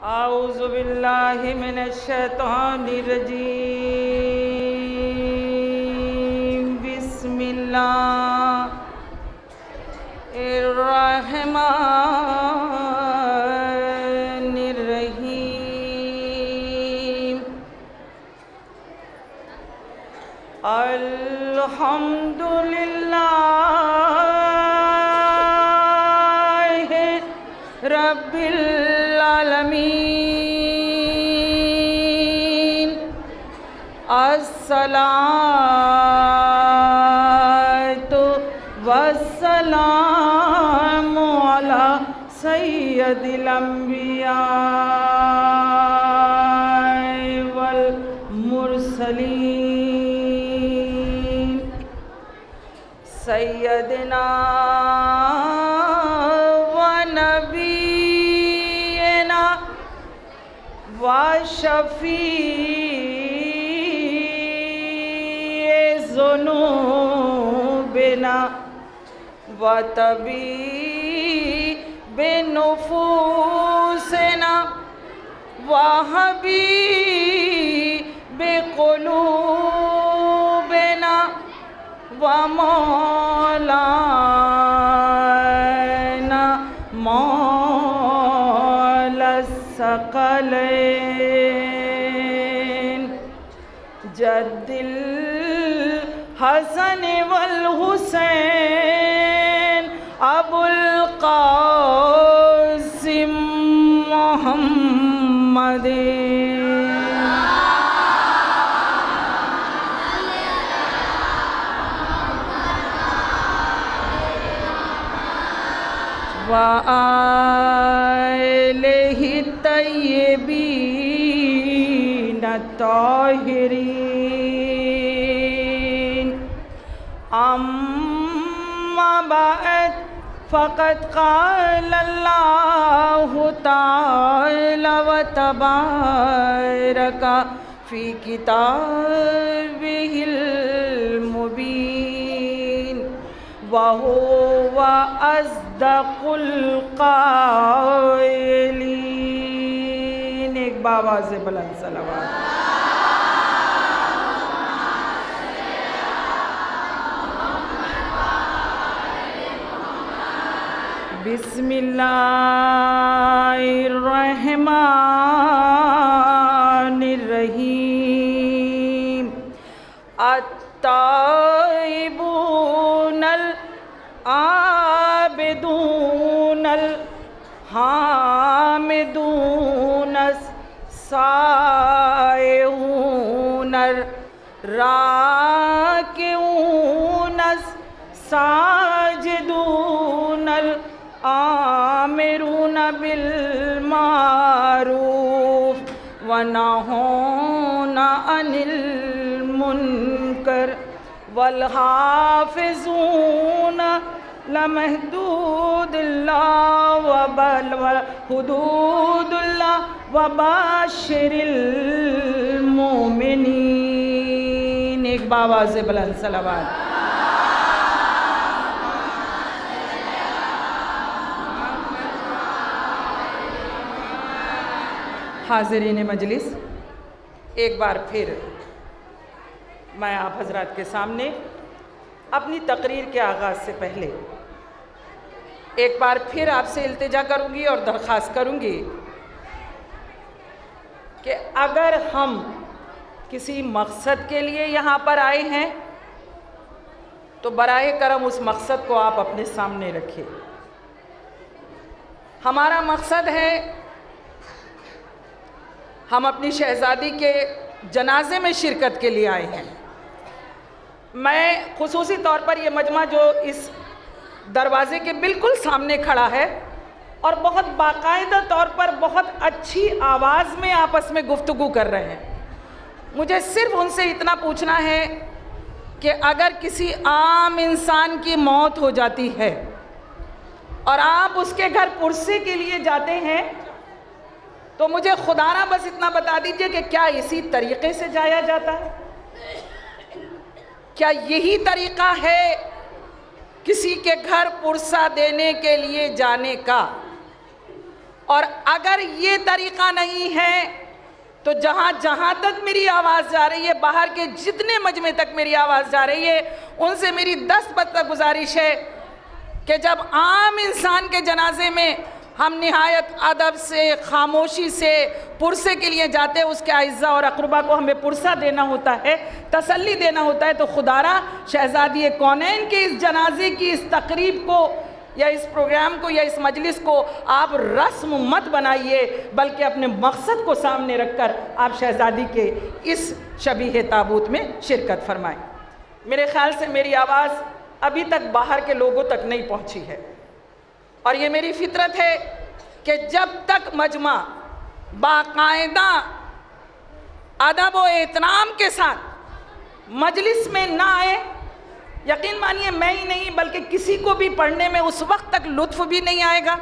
आऊज़ु बिल्लाहि मिनश्शैतानिर्रजीम। बिस्मिल्लाहिर्रहमानिर्रहीम। अल्हम्दुलिल्लाहि रब्बिल आलमीन। अस्सलातु वस्सलामु अला सय्यदिल अंबिया वल मुरसलीन सय्यदना व नबीना व ज़ुनूबिना व तबीबुनुफूसिना व हबीबुक़ुलूबिना व मौलाना मौलास्सक़लैन जद्दिल हसन वल हुसैन अबुल क़ासिम मोहम्मद व आलिहि तय्यबीन ताहिरीन। अम्मा बाद फ़क़द क़ाल अल्लाहु तआला व तबारका फ़ी किताबिहिल मुबीन व हुवा अस्दक़ुल क़ाइलीन। एक बावाज़े बुलंद सलावत। बिस्मिल्लाहिर्रहमानिर्रहीम। अत्ताइबूनल आबिदूनल हामिदूनस साइहूनर राकिऊनस साजिदूनल आमिरून बिल मारूफ व नहूना अनिल मुनकर वल हाफिज़ून लमहदूदिल्लाह व बल हुदूदुल्लाह व बाशिरिल मोमिनीन। एक बावाज़े बुलंद सलावत। हाज़रीन मजलिस, एक बार फिर मैं आप हजरात के सामने अपनी तकरीर के आगाज़ से पहले एक बार फिर आपसे इल्तिजा करूँगी और दरख्वास्त करूँगी कि अगर हम किसी मकसद के लिए यहाँ पर आए हैं तो बराए करम उस मकसद को आप अपने सामने रखिए। हमारा मकसद है, हम अपनी शहज़ादी के जनाजे में शिरकत के लिए आए हैं। मैं खुसूसी तौर पर ये मजमा जो इस दरवाज़े के बिल्कुल सामने खड़ा है और बहुत बाकायदा तौर पर बहुत अच्छी आवाज़ में आपस में गुफ्तगू कर रहे हैं, मुझे सिर्फ उनसे इतना पूछना है कि अगर किसी आम इंसान की मौत हो जाती है और आप उसके घर पुरसे के लिए जाते हैं तो मुझे खुदारा बस इतना बता दीजिए कि क्या इसी तरीक़े से जाया जाता है? क्या यही तरीक़ा है किसी के घर पुरसा देने के लिए जाने का? और अगर ये तरीक़ा नहीं है तो जहाँ तक मेरी आवाज़ जा रही है, बाहर के जितने मजमे तक मेरी आवाज़ जा रही है, उनसे मेरी दस्तबद्ध गुजारिश है कि जब आम इंसान के जनाजे में हम निहायत अदब से, खामोशी से पुरसे के लिए जाते हैं, उसके अज़्ज़ा और अक़रबा को हमें पुरसा देना होता है, तसल्ली देना होता है, तो खुदारा शहज़ादी कौनैन के इस जनाजे की इस तकरीब को या इस प्रोग्राम को या इस मजलिस को आप रस्म मत बनाइए, बल्कि अपने मकसद को सामने रखकर आप शहज़ादी के इस शबीह ताबूत में शिरकत फरमाएँ। मेरे ख़्याल से मेरी आवाज़ अभी तक बाहर के लोगों तक नहीं पहुँची है, और ये मेरी फितरत है कि जब तक मजमा बाकायदा अदब व एहतराम के साथ मजलिस में ना आए, यकीन मानिए मैं ही नहीं बल्कि किसी को भी पढ़ने में उस वक्त तक लुत्फ़ भी नहीं आएगा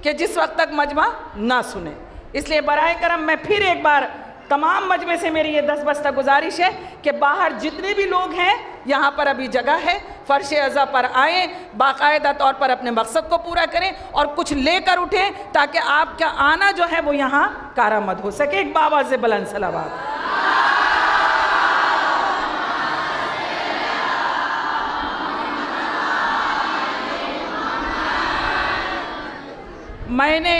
कि जिस वक्त तक मजमा ना सुने। इसलिए बराए करम मैं फिर एक बार तमाम मजमे से मेरी ये दस्तबस्ता गुजारिश है कि बाहर जितने भी लोग हैं, यहाँ पर अभी जगह है, फ़र्श अज़ा पर आएँ, बाकायदा तौर पर अपने मकसद को पूरा करें और कुछ लेकर उठें ताकि आपका आना जो है वो यहाँ कारामद हो सके। एक बावाज़ बुलंद सलावत। मैंने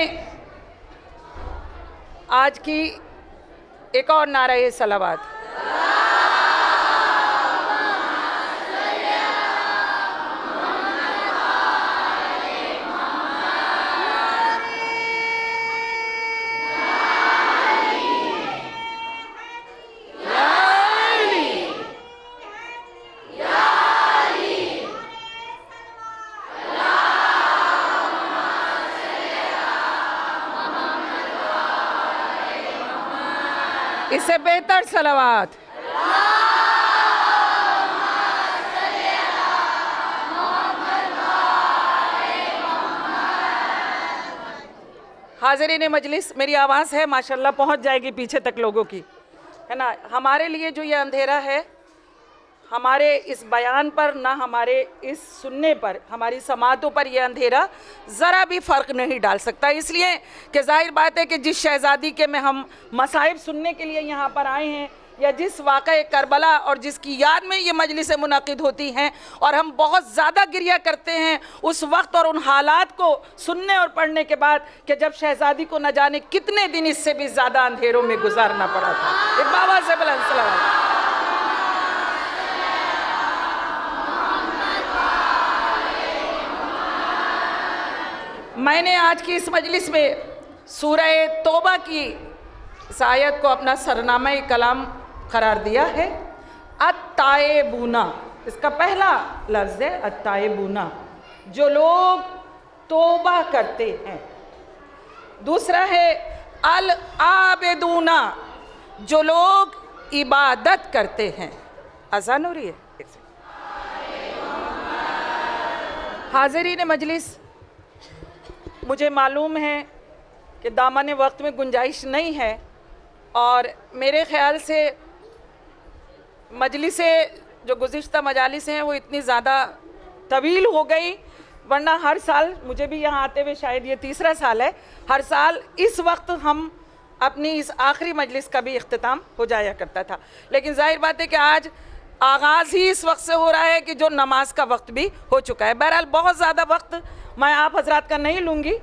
आज की एक और नारे सलावत। इससे बेहतर सलावत। हाज़रीन मजलिस, मेरी आवाज़ है माशाल्लाह पहुंच जाएगी पीछे तक लोगों की, है ना। हमारे लिए जो ये अंधेरा है, हमारे इस बयान पर ना हमारे इस सुनने पर, हमारी समातों पर यह अंधेरा ज़रा भी फ़र्क नहीं डाल सकता, इसलिए कि जाहिर बात है कि जिस शहज़ादी के में हम मसाइब सुनने के लिए यहाँ पर आए हैं, या जिस वाक़े करबला और जिसकी याद में ये मजलिसें मुनक़िद होती हैं और हम बहुत ज़्यादा गिरिया करते हैं उस वक्त और उन हालात को सुनने और पढ़ने के बाद कि जब शहज़ादी को न जाने कितने दिन इससे भी ज़्यादा अंधेरों में गुजारना पड़ा था। एक बाबा से बुलंद सलावत। मैंने आज की इस मजलिस में सूरह तौबा की इस आयत को अपना सरनामा कलाम करार दिया है। अत्ताइबूना, इसका पहला लफ्ज़ है अत्ताइबूना, जो लोग तौबा करते हैं। दूसरा है अल आबिदूना, जो लोग इबादत करते हैं। आसान हो रही है। हाज़रीन मजलिस, मुझे मालूम है कि दामन वक्त में गुंजाइश नहीं है और मेरे ख़्याल से मजलिसें जो गुज़िश्ता मजालिस हैं वो इतनी ज़्यादा तवील हो गई, वरना हर साल, मुझे भी यहाँ आते हुए शायद ये तीसरा साल है, हर साल इस वक्त हम अपनी इस आखिरी मजलिस का भी इख्तिताम हो जाया करता था। लेकिन जाहिर बात है कि आज आगाज़ ही इस वक्त से हो रहा है कि जो नमाज का वक्त भी हो चुका है। बहरहाल बहुत ज़्यादा वक्त मैं आप हजरात का नहीं लूँगी,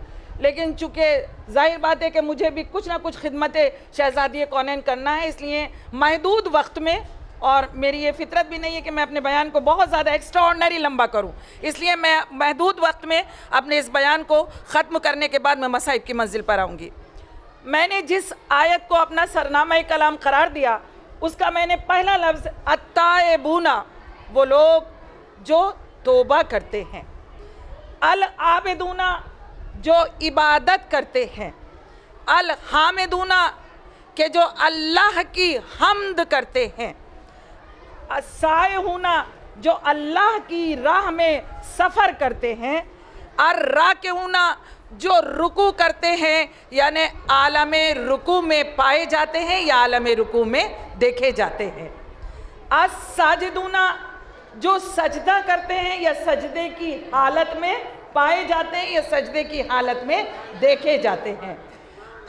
लेकिन चूँकि जाहिर बात है कि मुझे भी कुछ ना कुछ खिदमत शहज़ादी कौनैन करना है, इसलिए महदूद वक्त में, और मेरी ये फितरत भी नहीं है कि मैं अपने बयान को बहुत ज़्यादा एक्स्ट्राऑर्डिनरी लंबा करूं, इसलिए मैं महदूद वक्त में अपने इस बयान को ख़त्म करने के बाद मैं मसाइब की मंजिल पर आऊँगी। मैंने जिस आयत को अपना सरनामा कलाम करार दिया, उसका मैंने पहला लफ्ज़ अत्ताइबूना, वो लोग जो तौबा करते हैं, अल आबिदूना, जो इबादत करते हैं, अल हामिदूना, के जो अल्लाह की हम्द करते हैं, अस्साइहूना, जो अल्लाह की राह में सफ़र करते हैं, अर्राकिऊना, जो रुकू करते हैं, यानी आलम रुकू में पाए जाते हैं या आलम रुकू में देखे जाते हैं, अस्साजिदूना, जो सजदा करते हैं या सजदे की हालत में पाए जाते हैं, ये सजदे की हालत में देखे जाते हैं।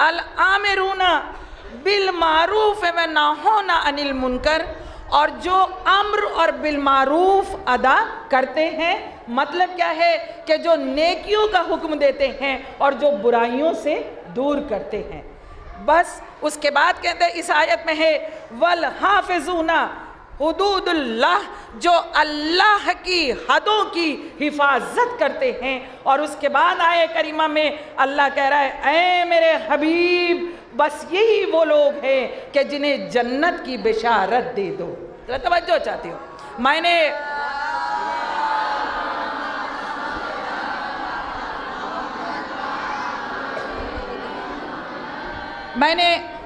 अल आमिरूना बिल मारूफ व नाहौना अनिल मुनकर, और जो अम्र और बिल मारूफ अदा करते हैं, मतलब क्या है कि जो नेकियों का हुक्म देते हैं और जो बुराइयों से दूर करते हैं। बस उसके बाद कहते हैं इस आयत में है वल हाफिजूना हुदूदुल्लाह, जो अल्लाह की हदों की हिफाजत करते हैं। और उसके बाद आए करीमा में अल्लाह कह रहा है ऐ मेरे हबीब, बस यही वो लोग हैं कि जिन्हें जन्नत की बिशारत दे दो। तो तवज्जो चाहती हूँ, मैंने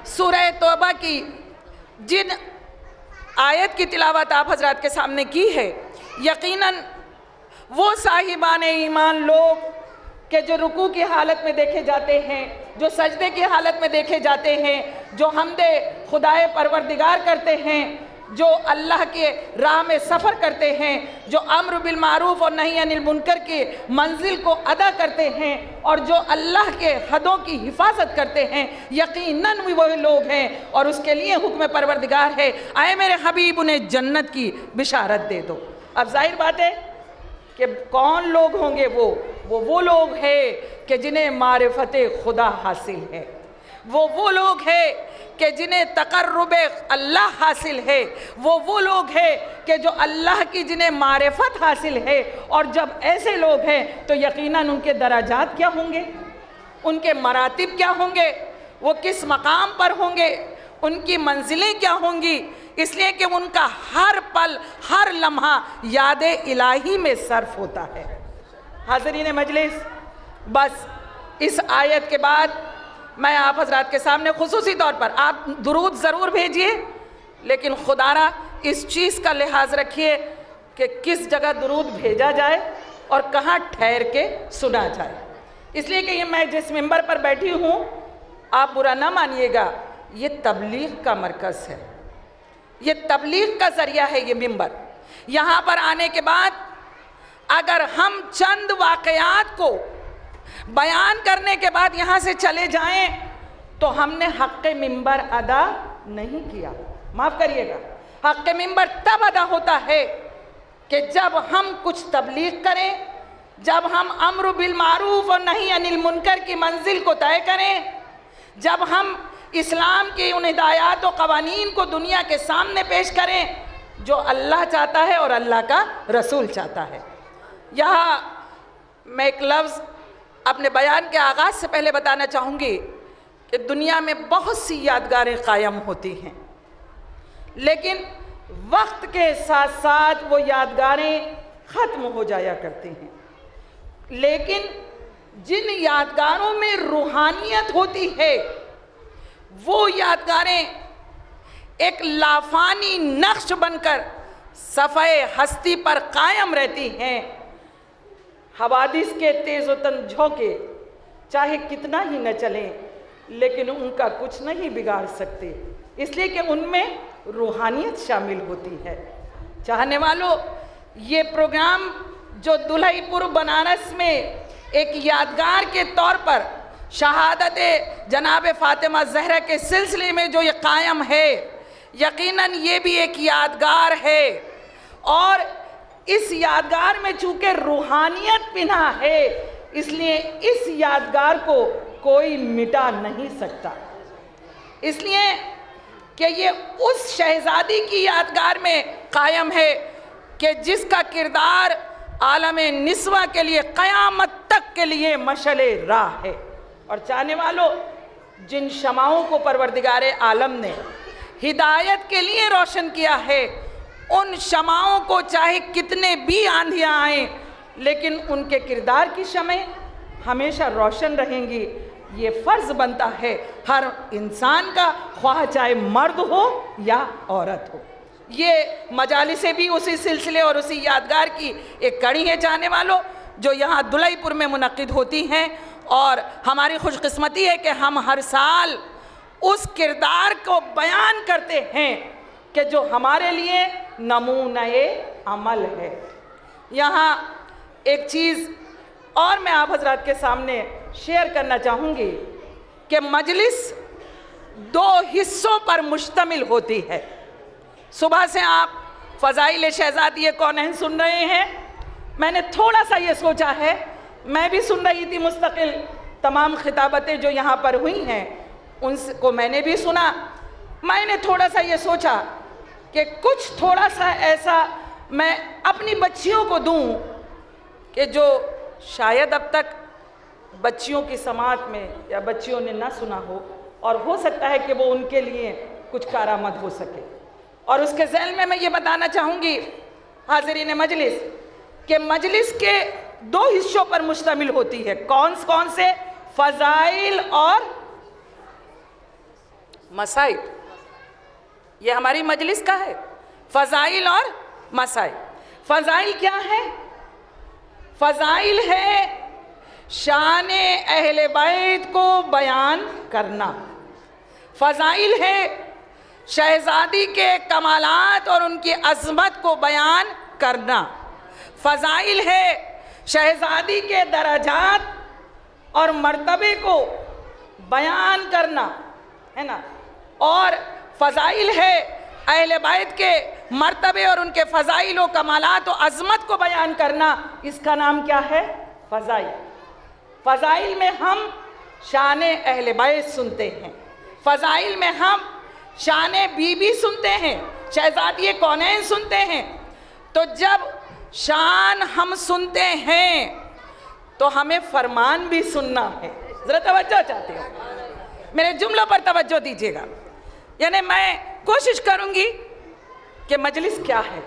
सूरह तौबा की जिन आयत की तिलावत आप हजरात के सामने की है, यकीनन वो साहिबान ईमान लोग के जो रुकू की हालत में देखे जाते हैं, जो सजदे की हालत में देखे जाते हैं, जो हमदे खुदाए परवरदिगार करते हैं, जो अल्लाह के राह में सफ़र करते हैं, जो अम्र बिल मारूफ और नही अनिल मुनकर की मंजिल को अदा करते हैं, और जो अल्लाह के हदों की हिफाजत करते हैं, यकीनन वो लोग हैं और उसके लिए हुक्म परवरदिगार है आए मेरे हबीब उन्हें जन्नत की बिशारत दे दो। अब जाहिर बात है कि कौन लोग होंगे वो लोग हैं कि जिन्हें मारिफत खुदा हासिल है, वो लोग हैं कि जिन्हें तकर्रुब अल्लाह हासिल है, वो लोग हैं कि जो अल्लाह की जिन्हें मारिफत हासिल है। और जब ऐसे लोग हैं तो यकीनन उनके दराजात क्या होंगे, उनके मरातिब क्या होंगे, वो किस मकाम पर होंगे, उनकी मंजिलें क्या होंगी, इसलिए कि उनका हर पल हर लम्हा याद इलाही में सर्फ होता है। हाज़रीन मजलिस, बस इस आयत के बाद मैं आप हजरात के सामने खुसूसी तौर पर, आप दुरूद ज़रूर भेजिए, लेकिन खुदारा इस चीज़ का लिहाज रखिए कि किस जगह दुरूद भेजा जाए और कहाँ ठहर के सुना जाए। इसलिए कि ये मैं जिस मिंबर पर बैठी हूँ, आप बुरा ना मानिएगा, ये तबलीग का मरकज़ है, ये तबलीग का ज़रिया है ये मिंबर। यहाँ पर आने के बाद अगर हम चंद वाक़यात को बयान करने के बाद यहाँ से चले जाएं तो हमने हक़ मिंबर अदा नहीं किया। माफ़ करिएगा, हक़ मिंबर तब अदा होता है कि जब हम कुछ तबलीग करें, जब हम अम्र बिल मारूफ और नही अनिल मुनकर की मंजिल को तय करें, जब हम इस्लाम की उन हिदायत और क़वानीन को दुनिया के सामने पेश करें जो अल्लाह चाहता है और अल्लाह का रसूल चाहता है। यहाँ मैं एक लफ्ज़ अपने बयान के आगाज़ से पहले बताना चाहूँगी कि दुनिया में बहुत सी यादगारें कायम होती हैं, लेकिन वक्त के साथ साथ वो यादगारें ख़त्म हो जाया करती हैं। लेकिन जिन यादगारों में रूहानियत होती है, वो यादगारें एक लाफानी नक्श बनकर सफ़े हस्ती पर कायम रहती हैं। हवादिस के तेज़ तन झोंके चाहे कितना ही न चलें, लेकिन उनका कुछ नहीं बिगाड़ सकते, इसलिए कि उनमें रूहानियत शामिल होती है। चाहने वालों, ये प्रोग्राम जो दुल्हिपुर बनारस में एक यादगार के तौर पर शहादत जनाब फ़ातिमा ज़हरा के सिलसिले में जो ये कायम है, यकीनन ये भी एक यादगार है। और इस यादगार में चूँकि रूहानियत पिना है, इसलिए इस यादगार को कोई मिटा नहीं सकता, इसलिए कि ये उस शहज़ादी की यादगार में कायम है कि जिसका किरदार आलम निस्वा के लिए क़यामत तक के लिए मशले राह है। और चाहने वालों, जिन शमाओं को परवरदिगार आलम ने हिदायत के लिए रोशन किया है, उन शमाओं को चाहे कितने भी आंधियाँ आएँ, लेकिन उनके किरदार की शमें हमेशा रोशन रहेंगी। ये फ़र्ज़ बनता है हर इंसान का, ख्वाह चाहे मर्द हो या औरत हो। ये मजालिसें भी उसी सिलसिले और उसी यादगार की एक कड़ी है चाहने वालों, जो यहाँ दुल्हिपुर में मुनक़िद होती हैं। और हमारी खुशकिस्मती है कि हम हर साल उस किरदार को बयान करते हैं कि जो हमारे लिए नमूने अमल है। यहाँ एक चीज़ और मैं आप हजरात के सामने शेयर करना चाहूँगी कि मजलिस 2 हिस्सों पर मुश्तमिल होती है। सुबह से आप फ़ज़ाइल शहज़ादी कौनैन सुन रहे हैं। मैंने थोड़ा सा ये सोचा है, मैं भी सुन रही थी मुस्तकिल तमाम खिताबतें जो यहाँ पर हुई हैं, उनको मैंने भी सुना। मैंने थोड़ा सा ये सोचा कि कुछ थोड़ा सा ऐसा मैं अपनी बच्चियों को दूं कि जो शायद अब तक बच्चियों की समात में या बच्चियों ने ना सुना हो, और हो सकता है कि वो उनके लिए कुछ कारामद हो सके। और उसके ज़ैल में मैं ये बताना चाहूँगी हाज़रीन मजलिस कि मजलिस के 2 हिस्सों पर मुश्तमिल होती है। कौन कौन से? फ़ज़ाइल और मसाइल। ये हमारी मजलिस का है, फ़ज़ाइल और मसाइल। फ़ज़ाइल क्या है? फ़ज़ाइल है शान अहले बैत को बयान करना। फ़ज़ाइल है शहज़ादी के कमालात और उनकी अज़मत को बयान करना। फ़ज़ाइल है शहज़ादी के दराजात और मर्तबे को बयान करना, है ना। और फ़ज़ाइल है अहले बैत के मर्तबे और उनके फ़ज़ाइल व कमालात व अज़मत को बयान करना। इसका नाम क्या है? फ़ज़ाइल। फ़ज़ाइल में हम शान अहले बैत सुनते हैं, फ़ज़ाइल में हम शान बीबी सुनते हैं, शहज़ादी कौनैन सुनते हैं। तो जब शान हम सुनते हैं तो हमें फरमान भी सुनना है। ज़रा तवज्जो चाहती हूँ, मेरे जुमलों पर तवज्जो दीजिएगा। यानी मैं कोशिश करूँगी कि मजलिस क्या है।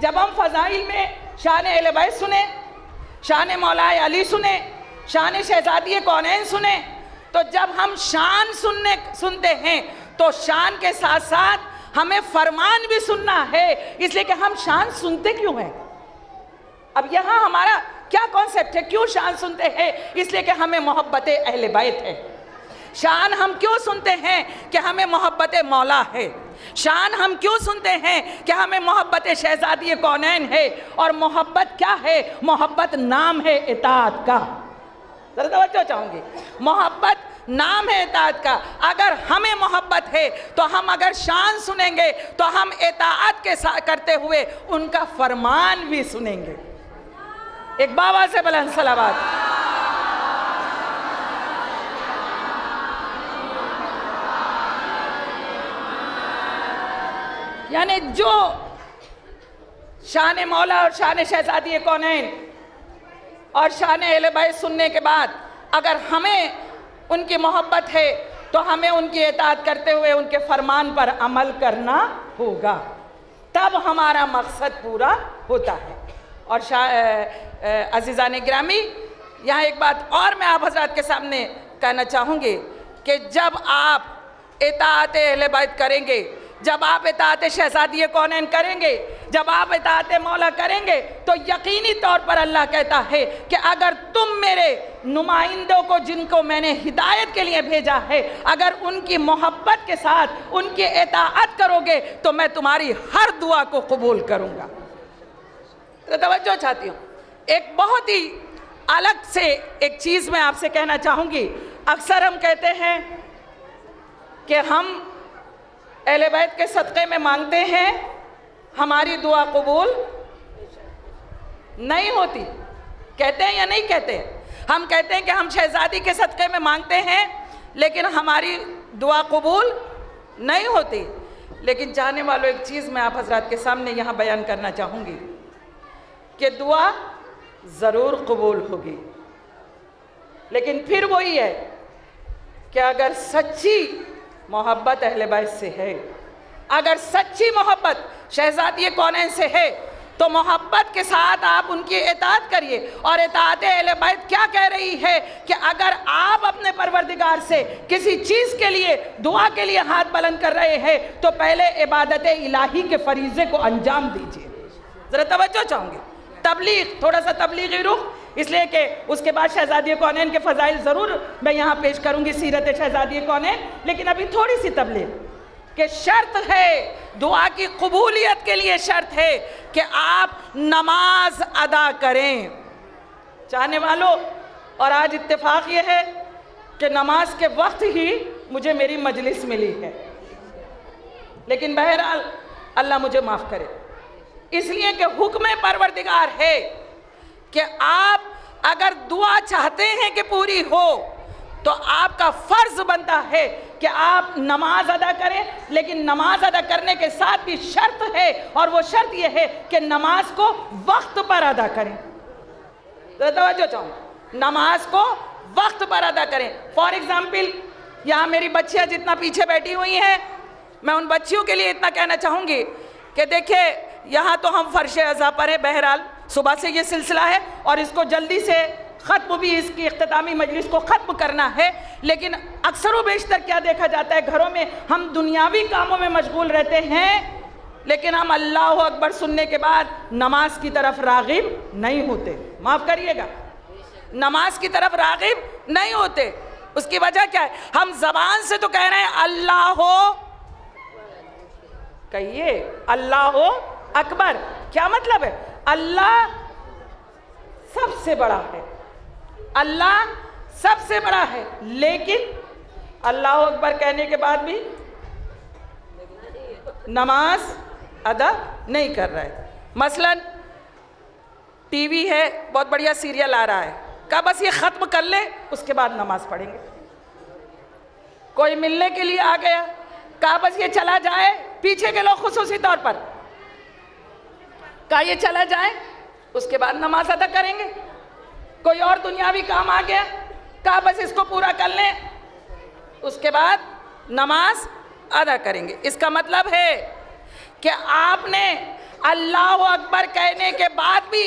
जब हम फ़ज़ाइल में शान अहले बैत सुने, शान मौलाए अली सुने, शान शहज़ादी कौनैन सुने, तो जब हम शान सुनते हैं तो शान के साथ साथ हमें फरमान भी सुनना है। इसलिए कि हम शान सुनते क्यों हैं? अब यहाँ हमारा क्या कॉन्सेप्ट है? क्यों शान सुनते हैं? इसलिए कि हमें मोहब्बत अहले बैत है। शान हम क्यों सुनते हैं? कि हमें मोहब्बत मौला है। शान हम क्यों सुनते हैं? कि हमें मोहब्बत शहज़ादी कौनैन है। और मोहब्बत क्या है? मोहब्बत नाम है इताअत का। ज़रा तवज्जो चाहूँगी, मोहब्बत नाम है इताअत का। अगर हमें मोहब्बत है तो हम अगर शान सुनेंगे तो हम इताअत के साथ करते हुए उनका फरमान भी सुनेंगे। एक बाबा से बुलंद सलावत। यानी जो शान मौला और शान शहज़ादी कौनैन और शान अहले बैत सुनने के बाद अगर हमें उनकी मोहब्बत है तो हमें उनकी इताअत करते हुए उनके फरमान पर अमल करना होगा, तब हमारा मकसद पूरा होता है। और अज़ीज़ान गिरामी, यहाँ एक बात और मैं आप हज़रात के सामने कहना चाहूँगी कि जब आप इताअत अहले बैत करेंगे, जब आप इताअत शहज़ादी कौनैन करेंगे, जब आप इताअत मौला करेंगे, तो यकीनी तौर पर अल्लाह कहता है कि अगर तुम मेरे नुमाइंदों को, जिनको मैंने हिदायत के लिए भेजा है, अगर उनकी मोहब्बत के साथ उनकी इताअत करोगे तो मैं तुम्हारी हर दुआ को कबूल करूँगा। तो तवज्जो चाहती हूँ। एक बहुत ही अलग से एक चीज़ मैं आपसे कहना चाहूँगी। अक्सर हम कहते हैं कि हम अहले बैत के सदक़े में मांगते हैं, हमारी दुआ कबूल नहीं होती। कहते हैं या नहीं कहते हैं? हम कहते हैं कि हम शहज़ादी के सदक़े में मांगते हैं लेकिन हमारी दुआ कबूल नहीं होती। लेकिन चाहने वालों, एक चीज़ मैं आप हज़रात के सामने यहाँ बयान करना चाहूँगी कि दुआ ज़रूर कबूल होगी, लेकिन फिर वही है कि अगर सच्ची मोहब्बत अहले बैत से है, अगर सच्ची मोहब्बत शहज़ादी कौनैन से है, तो मोहब्बत के साथ आप उनकी इताअत करिए। और इताअत अहले बैत क्या कह रही है कि अगर आप अपने परवरदिगार से किसी चीज़ के लिए, दुआ के लिए हाथ बुलंद कर रहे हैं तो पहले इबादत इलाही के फरीज़े को अंजाम दीजिए। ज़रा तवज्जो चाहूँगी। तबलीग, थोड़ा सा तबलीगी रुख, इसलिए कि उसके बाद शहज़ादी कौनैन के फ़ज़ाइल ज़रूर मैं यहाँ पेश करूँगी, सीरत शहज़ादी कौनैन। लेकिन अभी थोड़ी सी तबलीग कि शर्त है, दुआ की कबूलियत के लिए शर्त है कि आप नमाज अदा करें। चाहने वालों, और आज इत्तेफाक ये है कि नमाज के वक्त ही मुझे मेरी मजलिस मिली है, लेकिन बहरहाल अल्लाह मुझे माफ़ करे, इसलिए कि हुक्म परवरदिगार है कि आप अगर दुआ चाहते हैं कि पूरी हो तो आपका फ़र्ज़ बनता है कि आप नमाज अदा करें, लेकिन नमाज अदा करने के साथ भी शर्त है, और वो शर्त ये है कि नमाज को वक्त पर अदा करें। तो तवज्जो चाहूँ, नमाज को वक्त पर अदा करें। फॉर एग्ज़ाम्पल, यहाँ मेरी बच्चियाँ जितना पीछे बैठी हुई हैं, मैं उन बच्चियों के लिए इतना कहना चाहूँगी कि देखिए, यहाँ तो हम फ़र्श अज़ा पर है, बहरहाल सुबह से ये सिलसिला है और इसको जल्दी से ख़त्म भी, इसकी इख्तितामी मजलिस को ख़त्म करना है, लेकिन अक्सर व बेशतर क्या देखा जाता है, घरों में हम दुनियावी कामों में मशगूल रहते हैं, लेकिन हम अल्लाह अकबर सुनने के बाद नमाज की तरफ राग़िब नहीं होते। माफ़ करिएगा, नमाज की तरफ राग़िब नहीं होते। उसकी वजह क्या है? हम ज़बान से तो कह रहे हैं अल्लाह हो, कहिए अल्लाह हो अकबर, क्या मतलब है? अल्लाह सबसे बड़ा है, अल्लाह सबसे बड़ा है, लेकिन अल्लाह अकबर कहने के बाद भी नमाज अदा नहीं कर रहा है। मसलन टीवी है, बहुत बढ़िया सीरियल आ रहा है, कहा बस ये ख़त्म कर ले उसके बाद नमाज पढ़ेंगे। कोई मिलने के लिए आ गया, कहा बस ये चला जाए, पीछे के लोग खुसूसी तौर पर कहा ये चला जाए उसके बाद नमाज अदा करेंगे। कोई और दुनियावी काम आ गया, कहा बस इसको पूरा कर लें उसके बाद नमाज अदा करेंगे। इसका मतलब है कि आपने अल्लाह अकबर कहने के बाद भी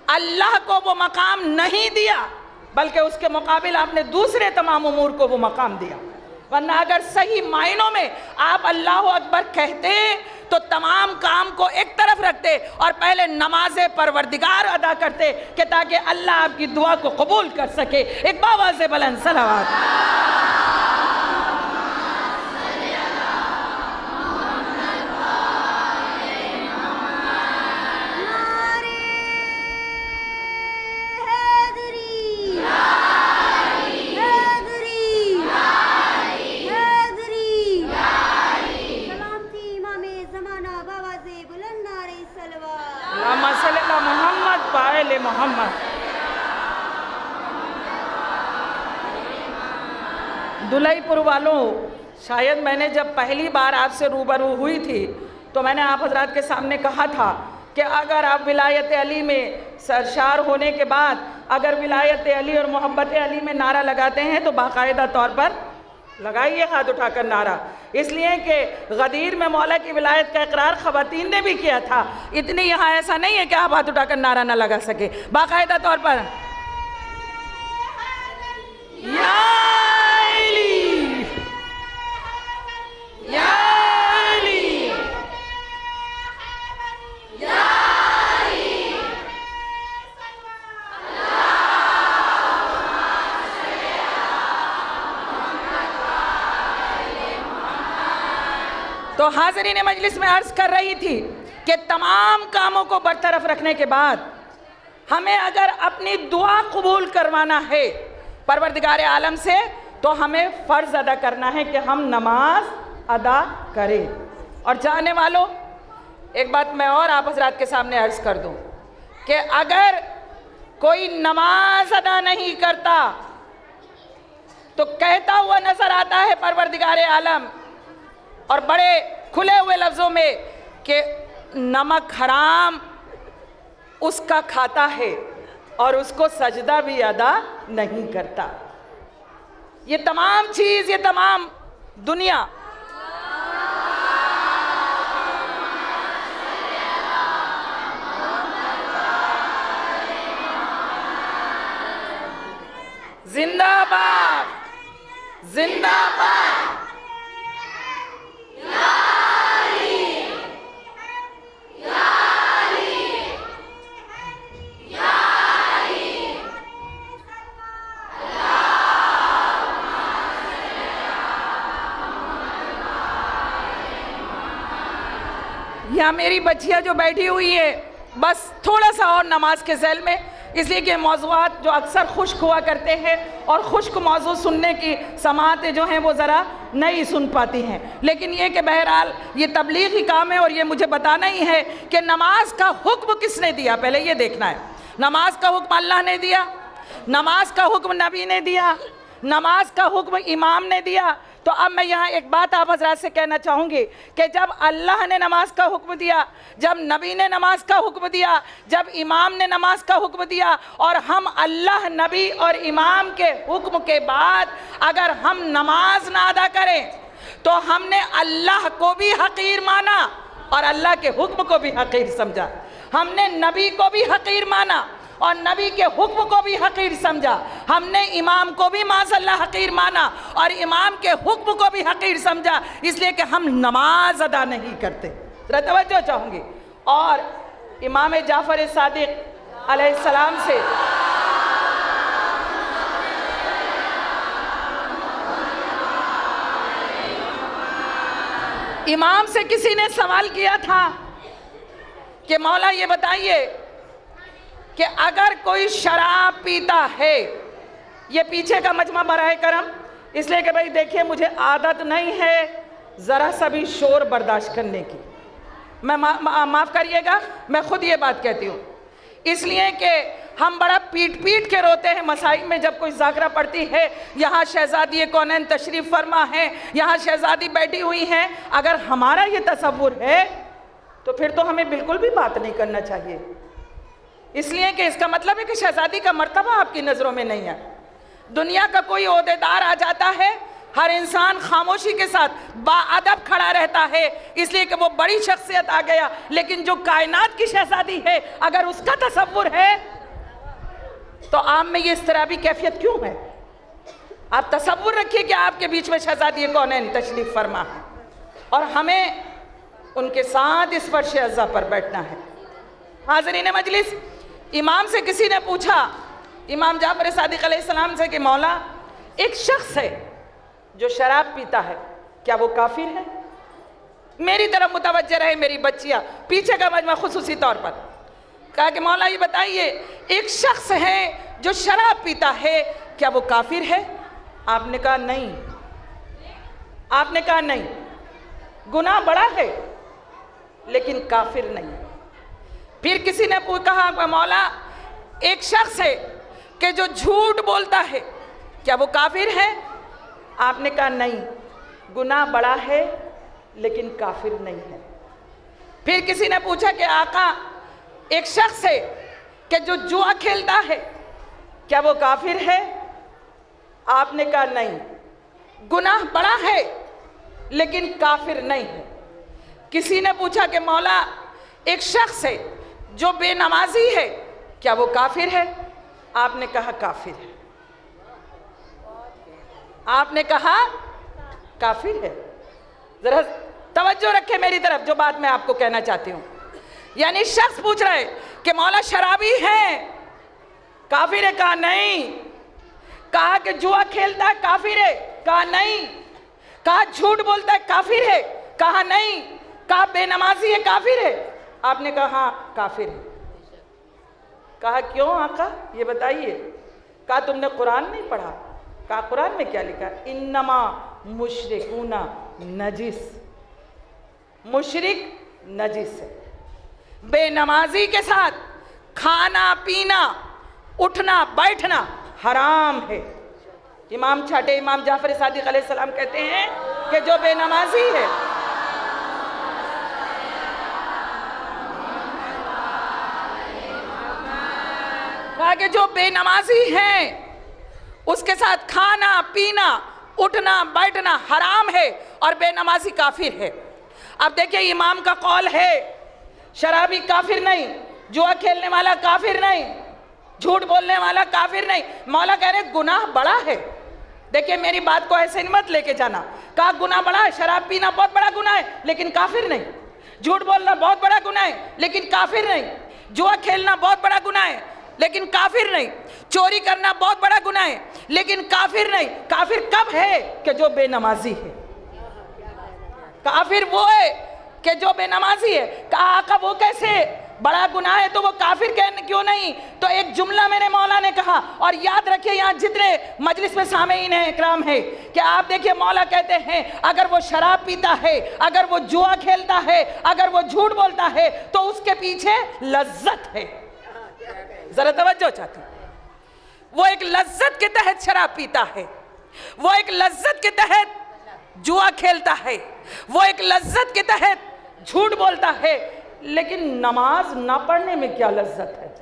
अल्लाह को वो मकाम नहीं दिया, बल्कि उसके मुकाबिल आपने दूसरे तमाम उमूर को वो मकाम दिया। वरना अगर सही मायनों में आप अल्लाह अकबर कहते तो तमाम काम को एक तरफ रखते और पहले नमाज परवरदिगार अदा करते कि ताकि अल्लाह आपकी दुआ को कबूल कर सके। एक बावाज़ से बुलंद सलावत। मोहम्मद दुलईपुर वालों, शायद मैंने जब पहली बार आपसे रूबरू हुई थी तो मैंने आप हजरात के सामने कहा था कि अगर आप विलायत अली में सरशार होने के बाद अगर विलायत अली और मोहब्बत अली में नारा लगाते हैं तो बाकायदा तौर पर लगाइए हाथ उठाकर नारा, इसलिए कि गदीर में मौला की विलायत का इकरार ख़वातीन ने भी किया था। इतनी यहाँ ऐसा नहीं है कि आप हाथ उठाकर नारा ना लगा सके, बाकायदा तौर पर या अली, या अली, या अली। तो हाज़रीन मजलिस में अर्ज़ कर रही थी कि तमाम कामों को बरतरफ रखने के बाद हमें अगर अपनी दुआ कबूल करवाना है परवरदिगार आलम से तो हमें फ़र्ज़ अदा करना है कि हम नमाज अदा करें। और चाहने वालों, एक बात मैं और आप हजरात के सामने अर्ज़ कर दूं कि अगर कोई नमाज अदा नहीं करता तो कहता हुआ नज़र आता है परवरदिगार आलम और बड़े खुले हुए लफ्ज़ों में कि नमक हराम उसका खाता है और उसको सजदा भी अदा नहीं करता। ये तमाम चीज़, ये तमाम दुनिया जिंदाबाद, जिंदाबाद। यहाँ मेरी बच्चियाँ जो बैठी हुई है, बस थोड़ा सा और नमाज के ज़ैल में इसलिए कि मौज़ूआत जो अक्सर खुश्क हुआ करते हैं और खुश्क मौजू सुनने की समातें जो हैं वो ज़रा नहीं सुन पाती हैं। लेकिन ये कि बहरहाल ये तबलीगी काम है और ये मुझे बताना ही है कि नमाज का हुक्म किसने दिया, पहले ये देखना है। नमाज का हुक्म अल्लाह ने दिया, नमाज का हुक्म नबी ने दिया, नमाज का हुक्म इमाम ने दिया। तो अब मैं यहाँ एक बात आप हज़रात से कहना चाहूँगी कि जब अल्लाह ने नमाज का हुक्म दिया, जब नबी ने नमाज का हुक्म दिया, जब इमाम ने नमाज का हुक्म दिया, और हम अल्लाह, नबी और इमाम के हुक्म के बाद अगर हम नमाज ना अदा करें तो हमने अल्लाह को भी हकीर माना और अल्लाह के हुक्म को भी हकीर समझा। हमने नबी को भी हकीर माना और नबी के हुक्म को भी हकीर समझा। हमने इमाम को भी माज़अल्लाह हकीर माना और इमाम के हुक्म को भी हकीर समझा, इसलिए कि हम नमाज अदा नहीं करते। ज़रा तवज्जो चाहूँगी। और इमाम जाफ़र सादिक़ अलैहिस्सलाम से इमाम से किसी ने सवाल किया था कि मौला ये बताइए कि अगर कोई शराब पीता है, ये पीछे का मजमा बराए करम, इसलिए कि भाई देखिए मुझे आदत नहीं है ज़रा सा भी शोर बर्दाश्त करने की, मैं माफ़ करिएगा मैं खुद ये बात कहती हूँ, इसलिए कि हम बड़ा पीट पीट के रोते हैं मसाइल में जब कोई ज़ाकरा पड़ती है। यहाँ शहज़ादी कौनैन तशरीफ़ फरमा है, यहाँ शहज़ादी बैठी हुई हैं। अगर हमारा ये तसव्वुर है तो फिर तो हमें बिल्कुल भी बात नहीं करना चाहिए, इसलिए कि इसका मतलब है कि शहज़ादी का मर्तबा आपकी नज़रों में नहीं है। दुनिया का कोई ओहदेदार आ जाता है, हर इंसान खामोशी के साथ बाअदब खड़ा रहता है, इसलिए कि वो बड़ी शख्सियत आ गया। लेकिन जो कायनात की शहज़ादी है, अगर उसका तसव्वुर है तो आप में ये इस तरह भी कैफियत क्यों है? आप तसव्वुर रखिए कि आपके बीच में शहज़ादी कौनैन तशरीफ़ फरमा है और हमें उनके साथ इस फर्श अज़्ज़ा पर बैठना है। हाज़रीन मजलिस, इमाम से किसी ने पूछा, इमाम जाफ़र सादिक़ अलैहिस्सलाम से, कि मौला एक शख्स है जो शराब पीता है, क्या वो काफिर है? मेरी तरफ मुतवज्जह रहे मेरी बच्चियाँ, पीछे का मजमा खुसूसी तौर पर। कहा कि मौला ये बताइए एक शख्स है जो शराब पीता है, क्या वो काफिर है? आपने कहा नहीं। आपने कहा नहीं, गुनाह बड़ा है लेकिन काफिर नहीं। फिर किसी ने कहा मौला एक शख्स है कि जो झूठ बोलता है, क्या वो काफिर है? आपने कहा नहीं, गुनाह बड़ा है लेकिन काफिर नहीं है। फिर किसी ने पूछा कि आका एक शख्स है कि जो जुआ खेलता है, क्या वो काफिर है? आपने कहा नहीं, गुनाह बड़ा है लेकिन काफिर नहीं है। किसी ने पूछा कि मौला एक शख्स है जो बेनमाजी है, क्या वो काफिर है? आपने कहा काफिर है। आपने कहा काफिर है। जरा तवज्जो रखे मेरी तरफ, जो बात मैं आपको कहना चाहती हूँ। यानी शख्स पूछ रहे कि मौला शराबी है, काफिर है? कहा नहीं। कहा कि जुआ खेलता है, काफिर है? कहा नहीं। कहा झूठ बोलता है, काफिर है? कहा नहीं। कहा बेनमाजी है, काफिर है? आपने कहा हाँ काफिर है। कहा क्यों आका ये बताइए? कहा तुमने कुरान नहीं पढ़ा? कहा कुरान में क्या लिखा? इन्नमा मुशरिकूना नजिस, मुशरिक नजिस है। बेनमाजी के साथ खाना पीना उठना बैठना हराम है। इमाम छठे इमाम जाफर सादिक अलैहिस्सलाम कहते हैं कि जो बेनमाजी है, कहा कि जो बेनमाजी है उसके साथ खाना पीना उठना बैठना हराम है और बेनमाजी काफिर है। अब देखिए इमाम का कौल है शराबी काफिर नहीं, जुआ खेलने वाला काफिर नहीं, झूठ बोलने वाला काफिर नहीं। मौला कह रहे गुनाह बड़ा है। देखिए मेरी बात को ऐसे मत लेके जाना। कहा गुनाह बड़ा है, शराब पीना बहुत बड़ा गुनाह है लेकिन काफिर नहीं, झूठ बोलना बहुत बड़ा गुनाह है लेकिन काफिर नहीं, जुआ खेलना बहुत बड़ा गुनाह है लेकिन काफिर नहीं, चोरी करना बहुत बड़ा गुनाह है लेकिन काफिर नहीं। काफिर कब है? कि जो बेनमाजी है। काफिर वो है कि जो बेनमाजी है। कहा आका वो कैसे? बड़ा गुनाह है तो वो काफिर क्यों नहीं? तो एक जुमला मेरे मौला ने कहा, और याद रखिए यहाँ जितने मजलिस में सामीन है इकराम है, कि आप देखिए मौला कहते हैं अगर वो शराब पीता है, अगर वो जुआ खेलता है, अगर वो झूठ बोलता है तो उसके पीछे लज्जत है। जरा तवज्जो चाहती हूं, वो एक लज्जत के तहत शराब पीता है, वो एक लज्जत के तहत जुआ खेलता है, वो एक लज्जत के तहत झूठ बोलता है, लेकिन नमाज ना पढ़ने में क्या लज्जत है?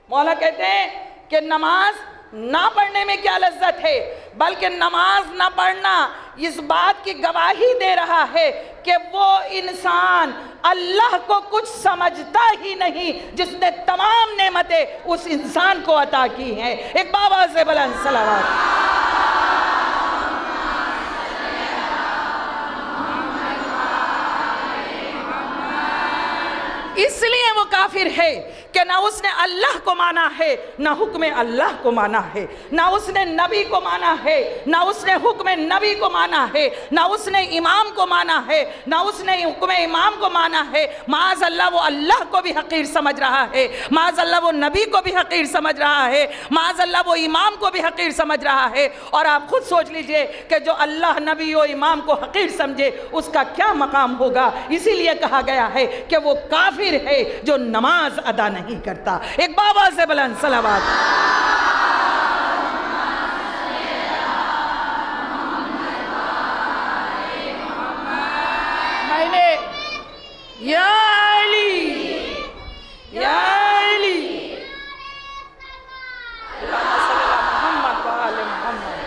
मौला कहते हैं कि नमाज ना पढ़ने में क्या लज्जत है, बल्कि नमाज ना पढ़ना इस बात की गवाही दे रहा है कि वो इंसान अल्लाह को कुछ समझता ही नहीं जिसने तमाम नेमतें उस इंसान को अता की हैं। एक बाबा से बुलंद सलावत। इसलिए वो काफिर है कि ना उसने अल्लाह को माना है, ना हुक्म अल्लाह को माना है, ना उसने नबी को माना है, ना उसने हुक्म नबी को माना है, ना उसने इमाम को माना है, ना उसने हुक्म इमाम को माना है। माज़ अल्लाह वो अल्लाह को भी हकीर समझ रहा है, माज़ अल्लाह वो नबी को भी हकीर समझ रहा है, माज़ अल्लाह वो इमाम को भी हकीर समझ रहा है। और आप खुद सोच लीजिए कि जो अल्लाह नबी और इमाम को हकीर समझे उसका क्या मकाम होगा। इसीलिए कहा गया है कि वो काफिर है जो नमाज अदा नहीं करता। एक बाबा से बुलंद सलावत। मैंने या अली या अली मोहम्मद व आले मोहम्मद।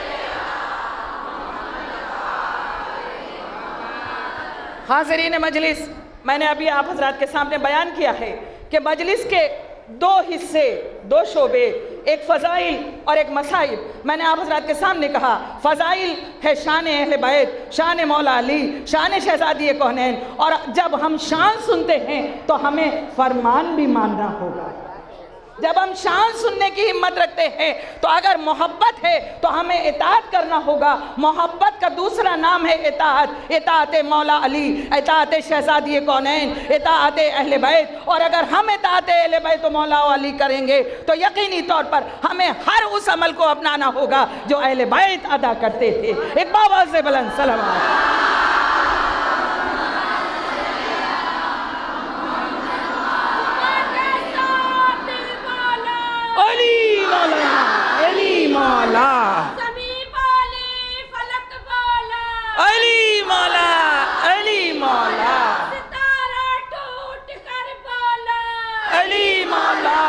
हाज़रीन मजलिस, मैंने अभी आप हजरात के सामने बयान किया है कि मजलिस के दो हिस्से, दो शोबे, एक फ़ज़ाइल और एक मसाइब। मैंने आप हजरात के सामने कहा फ़ज़ाइल है शान अहले बैत, शान मौला अली, शान शहज़ादी कौनैन। और जब हम शान सुनते हैं तो हमें फरमान भी मानना होगा। जब हम शान सुनने की हिम्मत रखते हैं तो अगर मोहब्बत है तो हमें इताअत करना होगा। मोहब्बत का दूसरा नाम है इताअत। इताअत मौला अली, इताअत शहज़ादी कौनैन, इताअत अहले बैत। और अगर हम इताअत अहले बैत मौला अली करेंगे तो यकीनी तौर पर हमें हर उस अमल को अपनाना होगा जो अहले बैत अदा करते थे। एक बाबा से बुलंद सलावत। अली मौला, अली मौला, अली मौला, अली मौला, अली मौला,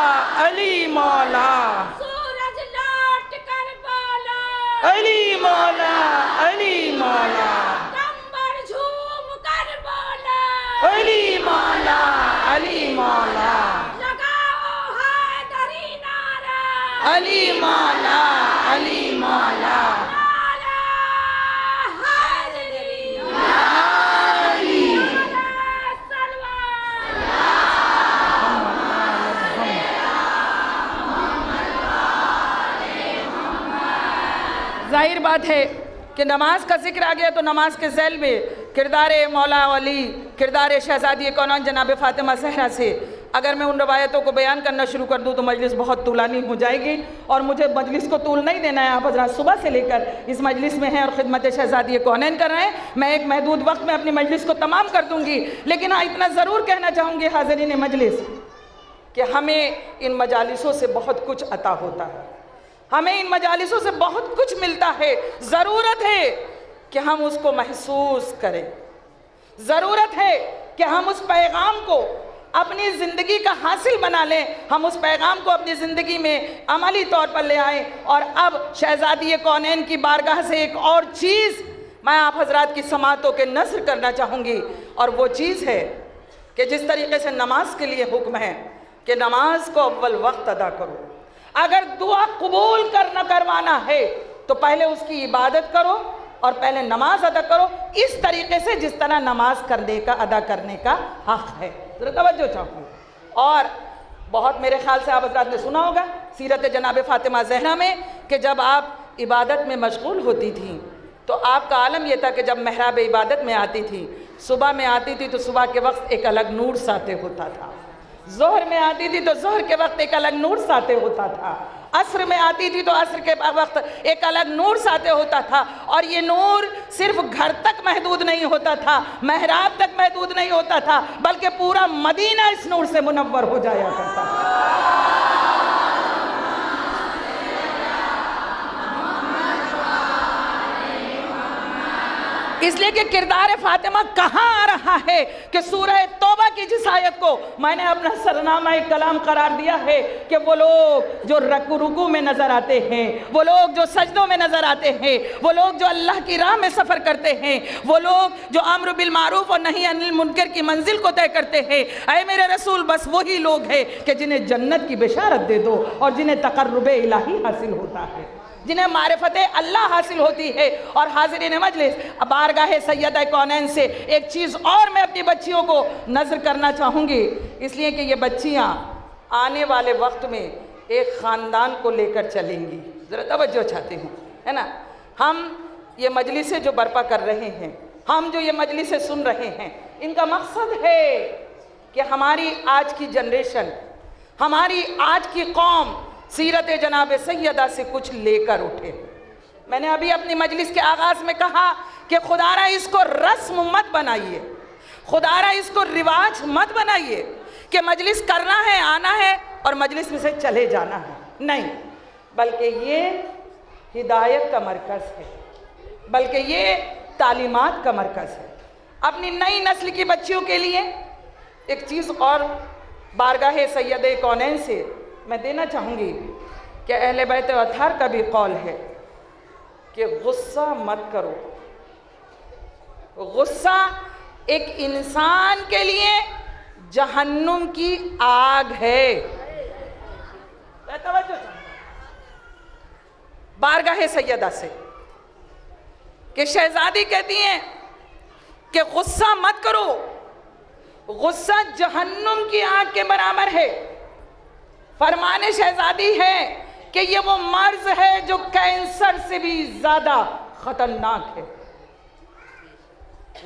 अली मौला, सूरज लौट कर बोला, अली मौला, अली मौला, कंबर झूम कर बोला, अली मौला, अली मौला, अली मौला, अली मौला, जाहिर बात है कि नमाज का जिक्र आ गया तो नमाज के ज़ैल में किरदार मौला अली, किरदार शहज़ादी कौनैन जनाब फ़ातिमा ज़हरा से अगर मैं उन रवायतों को बयान करना शुरू कर दूं तो मजलिस बहुत तूलानी हो जाएगी। और मुझे मजलिस को तूल नहीं देना है। आप हज़रात सुबह से लेकर इस मजलिस में हैं और ख़िदमत शहज़ादी कौनैन कर रहे हैं। मैं एक महदूद वक्त में अपनी मजलिस को तमाम कर दूँगी, लेकिन हाँ इतना ज़रूर कहना चाहूँगी हाज़रीन मजलिस कि हमें इन मजालिसों से बहुत कुछ अता होता है, हमें इन मजालिसों से बहुत कुछ मिलता है। ज़रूरत है कि हम उसको महसूस करें, ज़रूरत है कि हम उस पैगाम को अपनी ज़िंदगी का हासिल बना लें, हम उस पैगाम को अपनी ज़िंदगी में अमली तौर पर ले आएँ। और अब शहज़ादी कौनैन की बारगाह से एक और चीज़ मैं आप हजरात की समातों के नस्र करना चाहूँगी, और वो चीज़ है कि जिस तरीके से नमाज के लिए हुक्म है कि नमाज को अव्वल वक्त अदा करो। अगर दुआ कबूल करवाना है तो पहले उसकी इबादत करो और पहले नमाज अदा करो इस तरीके से जिस तरह नमाज करने का, अदा करने का हक़ है। ज़रा तवज्जो चाहूँगी। और बहुत मेरे ख्याल से आप हज़रात ने सुना होगा सीरत जनाब फ़ातिमा ज़हरा में कि जब आप इबादत में मशगूल होती थी तो आपका आलम यह था कि जब महराब इबादत में आती थी सुबह में आती थी तो सुबह के वक्त एक अलग नूर साते होता था, ज़ोहर में आती थी तो ज़ोहर के वक्त एक अलग नूर साते होता था, असर में आती थी तो असर के वक्त एक अलग नूर साते होता था। और ये नूर सिर्फ घर तक महदूद नहीं होता था, महराब तक महदूद नहीं होता था, बल्कि पूरा मदीना इस नूर से मुनव्वर हो जाया करता था। इसलिए कि किरदार फातिमा कहाँ आ रहा है कि सूरह तौबा की जिस आयत को मैंने अपना सरनामा कलाम करार दिया है कि वो लोग जो रुकू में नजर आते हैं, वो लोग जो सजदों में नजर आते हैं, वो लोग जो अल्लाह की राह में सफर करते हैं, वो लोग जो अम्र बिल मारूफ और नही अनिल मुनकर की मंजिल को तय करते हैं, ऐ मेरे रसूल बस वही लोग हैं कि जिन्हें जन्नत की बिशारत दे दो और जिन्हें तकर्रुब इलाही हासिल होता है, जिन्हें मारिफत अल्लाह हासिल होती है। और हाज़िरीन मजलिस, बारगाह सैयदा कौनैन से एक चीज़ और मैं अपनी बच्चियों को नज़र करना चाहूँगी, इसलिए कि ये बच्चियाँ आने वाले वक्त में एक ख़ानदान को लेकर चलेंगी। ज़रा तवज्जो चाहती हूँ, है ना। हम ये मजलिसें जो बर्पा कर रहे हैं, हम जो ये मजलिसें सुन रहे हैं, इनका मकसद है कि हमारी आज की जनरेशन, हमारी आज की कौम सीरत जनाब सैयदा से कुछ लेकर उठे। मैंने अभी अपनी मजलिस के आगाज़ में कहा कि खुदारा इसको रस्म मत बनाइए, खुदारा इसको रिवाज मत बनाइए कि मजलिस करना है, आना है और मजलिस में से चले जाना है, नहीं, बल्कि ये हिदायत का मरकज़ है, बल्कि ये तालीमात का मरकज़ है। अपनी नई नस्ल की बच्चियों के लिए एक चीज़ और बारगाह सैयद कौनैन से मैं देना चाहूँगी कि अहले बैत अतहर का भी कौल है कि गुस्सा मत करो। गुस्सा एक इंसान के लिए जहन्नुम की आग है। बारगाह सैयदा से कि शहजादी कहती हैं कि गुस्सा मत करो, गुस्सा जहन्नुम की आग के बराबर है। फरमाने शहजादी है कि ये वो मर्ज है जो कैंसर से भी ज्यादा खतरनाक है,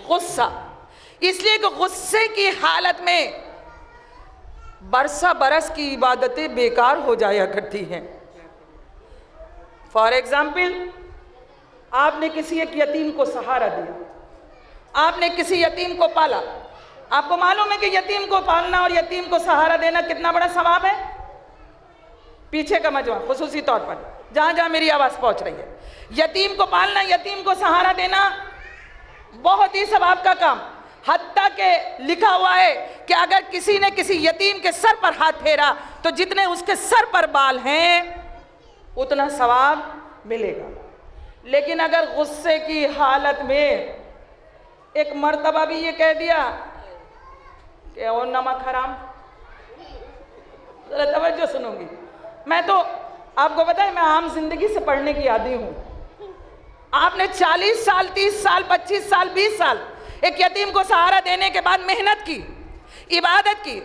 गुस्सा। इसलिए कि गुस्से की हालत में बरसा बरस की इबादतें बेकार हो जाया करती हैं। फॉर एग्जाम्पल, आपने किसी एक यतीम को सहारा दिया, आपने किसी यतीम को पाला। आपको मालूम है कि यतीम को पालना और यतीम को सहारा देना कितना बड़ा सवाब है। पीछे का मजमा खुसूसी तौर पर जहाँ जहाँ मेरी आवाज़ पहुँच रही है, यतीम को पालना, यतीम को सहारा देना बहुत ही सवाब का काम। हत्ता के लिखा हुआ है कि अगर किसी ने किसी यतीम के सर पर हाथ फेरा तो जितने उसके सर पर बाल हैं उतना सवाब मिलेगा। लेकिन अगर गुस्से की हालत में एक मर्तबा भी ये कह दिया कि ओ नमक हराम, जरा तवज्जो सुनूंगी। मैं तो आपको पता है मैं आम जिंदगी से पढ़ने की आदी हूँ। आपने 40 साल, 30 साल, 25 साल, 20 साल एक यतीम को सहारा देने के बाद मेहनत की, इबादत की,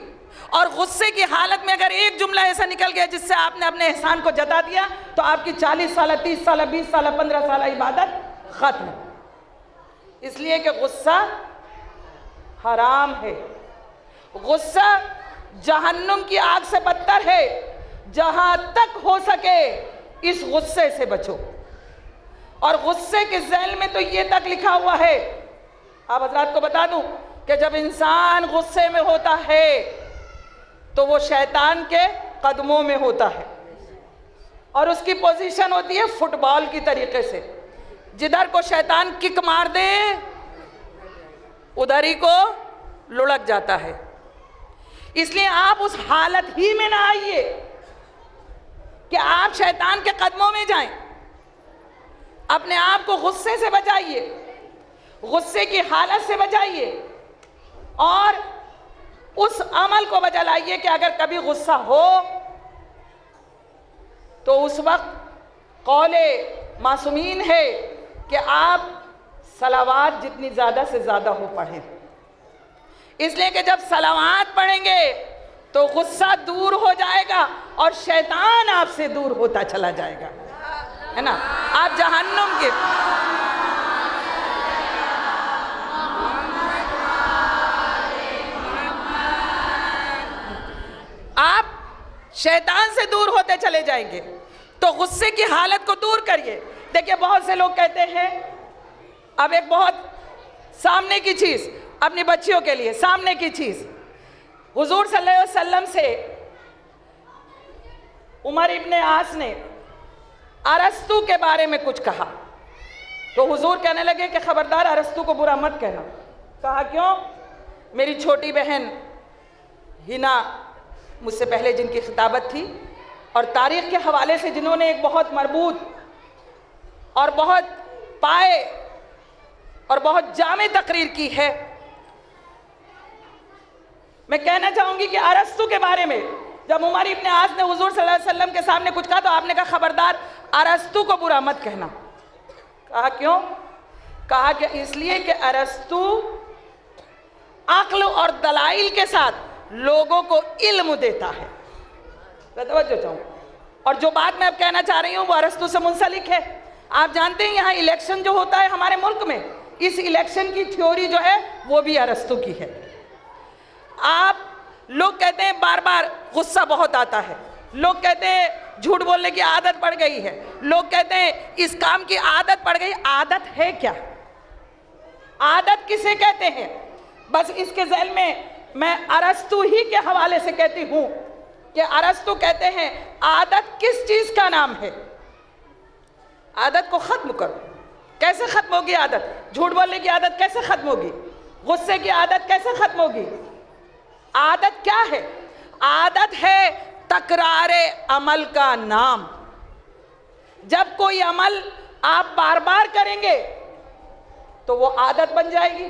और गुस्से की हालत में अगर एक जुमला ऐसा निकल गया जिससे आपने अपने एहसान को जता दिया तो आपकी 40 साल, 30 साल, 20 साल, 15 साल इबादत खत्म। इसलिए कि गुस्सा हराम है, गुस्सा जहन्नुम की आग से बदतर है। जहां तक हो सके इस गुस्से से बचो। और गुस्से के ज़ैल में तो ये तक लिखा हुआ है, आप हज़रात को बता दूं कि जब इंसान गुस्से में होता है तो वो शैतान के कदमों में होता है और उसकी पोजीशन होती है फुटबॉल की तरीके से, जिधर को शैतान किक मार दे उधर ही को लुढ़क जाता है। इसलिए आप उस हालत ही में ना आइए कि आप शैतान के कदमों में जाएं। अपने आप को गुस्से से बचाइए, गुस्से की हालत से बचाइए और उस अमल को बजा लाइए कि अगर कभी गुस्सा हो तो उस वक्त कौले मासूमीन है कि आप सलावात जितनी ज़्यादा से ज़्यादा हो पढ़ें। इसलिए कि जब सलावात पढ़ेंगे तो गुस्सा दूर हो जाएगा और शैतान आपसे दूर होता चला जाएगा, है ना। आप जहन्नुम के शैतान से दूर होते चले जाएंगे। तो गुस्से की हालत को दूर करिए। देखिए, बहुत से लोग कहते हैं, अब एक बहुत सामने की चीज़ अपनी बच्चियों के लिए, सामने की चीज़, हुजूर सल्लल्लाहु अलैहि वसल्लम से उमर इब्ने आस ने अरस्तु के बारे में कुछ कहा, तो हुजूर कहने लगे कि खबरदार अरस्तु को बुरा मत कहना। कहा क्यों? मेरी छोटी बहन हिना मुझसे पहले जिनकी खिताबत थी, और तारीख़ के हवाले से जिन्होंने एक बहुत मरबूत और बहुत पाए और बहुत जामे तकरीर की है, मैं कहना चाहूँगी कि अरस्तु के बारे में जब उमर इब्ने आस ने हुजूर सल्लल्लाहु अलैहि वसल्लम के सामने कुछ कहा, तो आपने कहा खबरदार अरस्तु को बुरा मत कहना। कहा क्यों? कहा कि इसलिए कि अरस्तु अक्ल और दलाइल के साथ लोगों को इल्म देता है। तवज्जो चाहूँ, और जो बात मैं अब कहना चाह रही हूँ वो अरस्तु से मुंसलिक है। आप जानते हैं यहाँ इलेक्शन जो होता है हमारे मुल्क में, इस इलेक्शन की थ्योरी जो है वो भी अरस्तु की है। आप लोग कहते हैं बार बार गुस्सा बहुत आता है, लोग कहते हैं झूठ बोलने की आदत पड़ गई है, लोग कहते हैं इस काम की आदत पड़ गई। आदत है क्या? आदत किसे कहते हैं? बस इसके ज़ैल में मैं अरस्तु ही के हवाले से कहती हूँ कि अरस्तु कहते हैं आदत किस चीज़ का नाम है? आदत को ख़त्म करो। कैसे ख़त्म होगी आदत? झूठ बोलने की आदत कैसे ख़त्म होगी? गुस्से की आदत कैसे ख़त्म होगी? आदत क्या है? आदत है तकरारे अमल का नाम। जब कोई अमल आप बार बार करेंगे तो वो आदत बन जाएगी।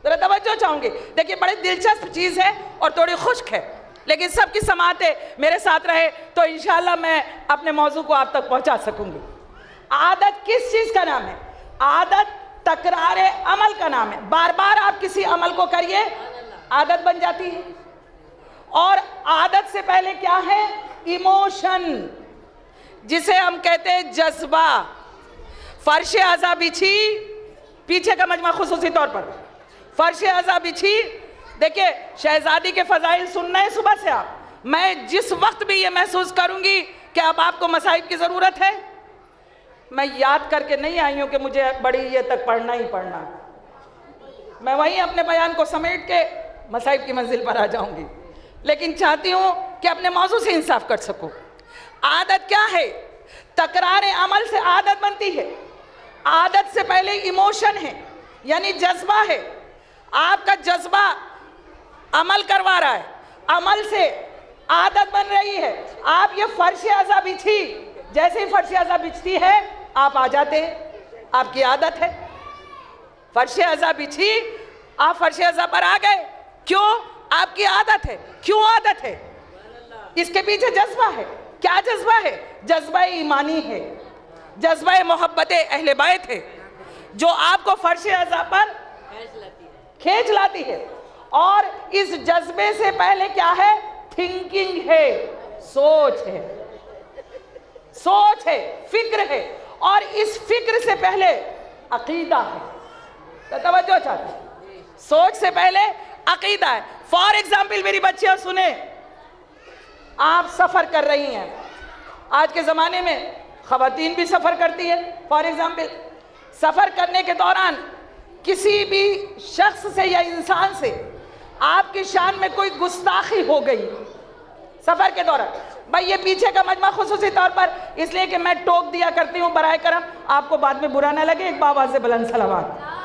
जरा तवज्जो चाहूंगी। देखिए, बड़ी दिलचस्प चीज़ है और थोड़ी खुश्क है, लेकिन सबकी समातें मेरे साथ रहे तो इंशाअल्लाह मैं अपने मौजू को आप तक पहुंचा सकूंगी। आदत किस चीज़ का नाम है? आदत तकरारे अमल का नाम है। बार बार आप किसी अमल को करिए, आदत बन जाती है। और आदत से पहले क्या है? इमोशन, जिसे हम कहते हैं जज्बा। फर्श अज़ा बिछी, पीछे का मजमा खुसूसी तौर पर फर्श अज़ा बिछी। देखिए, शहजादी के फ़ज़ाइल सुनना है सुबह से आप। मैं जिस वक्त भी ये महसूस करूंगी कि अब आपको मसाइब की ज़रूरत है, मैं याद करके नहीं आई हूँ कि मुझे बड़ी ये तक पढ़ना ही पढ़ना, मैं वहीं अपने बयान को समेट के मसाइब की मंजिल पर आ जाऊंगी, लेकिन चाहती हूँ कि अपने मौजू से इंसाफ कर सकूं। आदत क्या है? तकरारे अमल से आदत बनती है। आदत से पहले इमोशन है, यानी जज्बा है। आपका जज्बा अमल करवा रहा है, अमल से आदत बन रही है। आप ये फर्श अज़ा बिछी, जैसे ही फर्श अज़ा बिछती है आप आ जाते हैं, आपकी आदत है। फर्श अज़ा बिछी, आप फर्श अज़ा पर आ गए, क्यों? आपकी आदत है। क्यों आदत है? इसके पीछे जज्बा है। क्या जज्बा है? जज्बा ईमानी है, जज्बा मोहब्बत अहले बैत है, जो आपको फर्श अज़ा पर खींच लाती है। और इस जज्बे से पहले क्या है? थिंकिंग है, सोच है, सोच है, फिक्र है। और इस फिक्र से पहले अकीदा है। तो तवज्जो चाहते हैं, सोच से पहले अकीदा है। फॉर एग्जाम्पल, मेरी बच्चियां सुने, आप सफ़र कर रही हैं। आज के ज़माने में ख़वातीन भी सफ़र करती है। फॉर एग्जाम्पल, सफ़र करने के दौरान किसी भी शख्स से या इंसान से आपकी शान में कोई गुस्ताखी हो गई सफ़र के दौरान, भाई ये पीछे का मजमा खुसूसी तौर पर इसलिए कि मैं टोक दिया करती हूँ, बराए करम आपको बाद में बुरा ना लगे, एक बावाज़ बुलंद सलावत।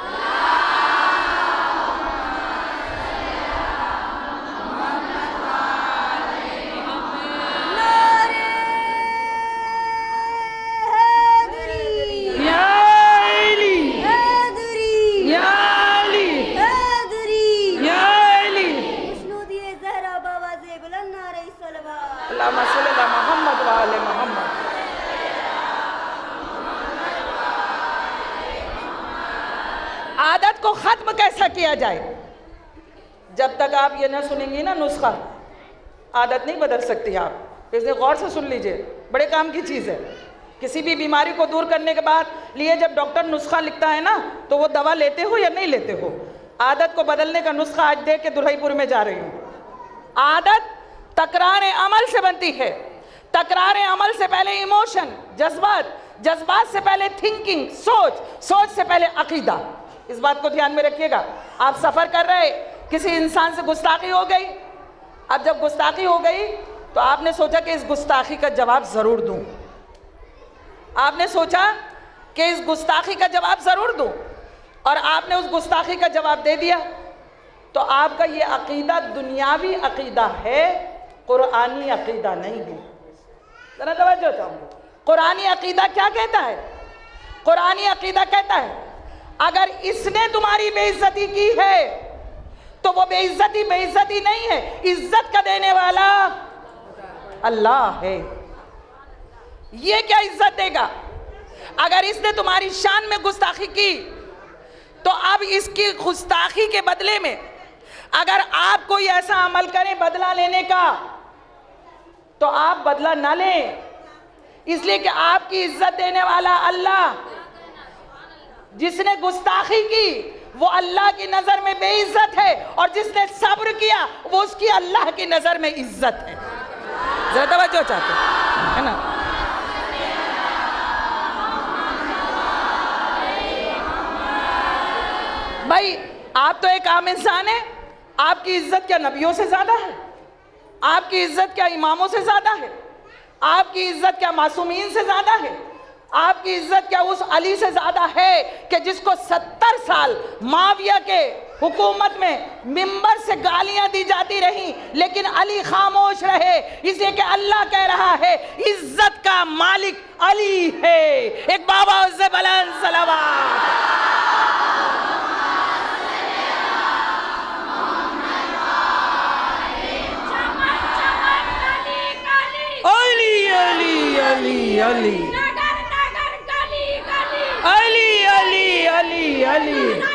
आदत को खत्म कैसा किया जाए? जब तक आप ये ना सुनेंगी ना नुस्खा, आदत नहीं बदल सकती आप। इसलिए गौर से सुन लीजिए, बड़े काम की चीज़ है। किसी भी बीमारी को दूर करने के बाद लिए जब डॉक्टर नुस्खा लिखता है ना, तो वो दवा लेते हो या नहीं लेते हो? आदत को बदलने का नुस्खा आज दे के दुल्हईपुर में जा रही हूँ। आदत तकरार अमल से बनती है। तकरार अमल से पहले इमोशन, जज्बात, जज्बात से पहले थिंकिंग, सोच, सोच से पहले अकीदा। इस बात को ध्यान में रखिएगा। आप सफ़र कर रहे, किसी इंसान से गुस्ताखी हो गई। अब जब गुस्ताखी हो गई तो आपने सोचा कि इस गुस्ताखी का जवाब ज़रूर दूं। आपने सोचा कि इस गुस्ताखी का जवाब ज़रूर दूं और आपने उस गुस्ताखी का जवाब दे दिया। तो आपका ये अकीदा दुनियावी अकीदा है, कुरानी अकीदा नहीं है। ज़रा तवज्जो चाहूँगी। कुरानी अकीदा क्या कहता है? कुरानी अकीदा कहता है अगर इसने तुम्हारी बेइज्जती की है तो वो बेइज्जती बेइज्जती नहीं है, इज्जत का देने वाला अल्लाह है। ये क्या इज्जत देगा? अगर इसने तुम्हारी शान में गुस्ताखी की तो अब इसकी गुस्ताखी के बदले में अगर आप कोई ऐसा अमल करें बदला लेने का, तो आप बदला ना लें, इसलिए कि आपकी इज्जत देने वाला अल्लाह। जिसने गुस्ताखी की वो अल्लाह की नजर में बेइज्जत है और जिसने सब्र किया वो उसकी अल्लाह की नजर में इज्जत है। जरा तवज्जो चाहते है ना? भाई आप तो एक आम इंसान है, आपकी इज्जत क्या नबियों से ज्यादा है? आपकी इज्जत क्या इमामों से ज्यादा है? आपकी इज्जत क्या मासूमीन से ज्यादा है? आपकी इज्जत क्या उस अली से ज्यादा है कि जिसको 70 साल माविया के हुकूमत में मिंबर से गालियां दी जाती रहीं लेकिन अली खामोश रहे, इसलिए कि अल्लाह कह रहा है इज्जत का मालिक अली है। एक बाबा उससे बुलंद सलावत। अली अली अली अली अली अली अली अली अली अली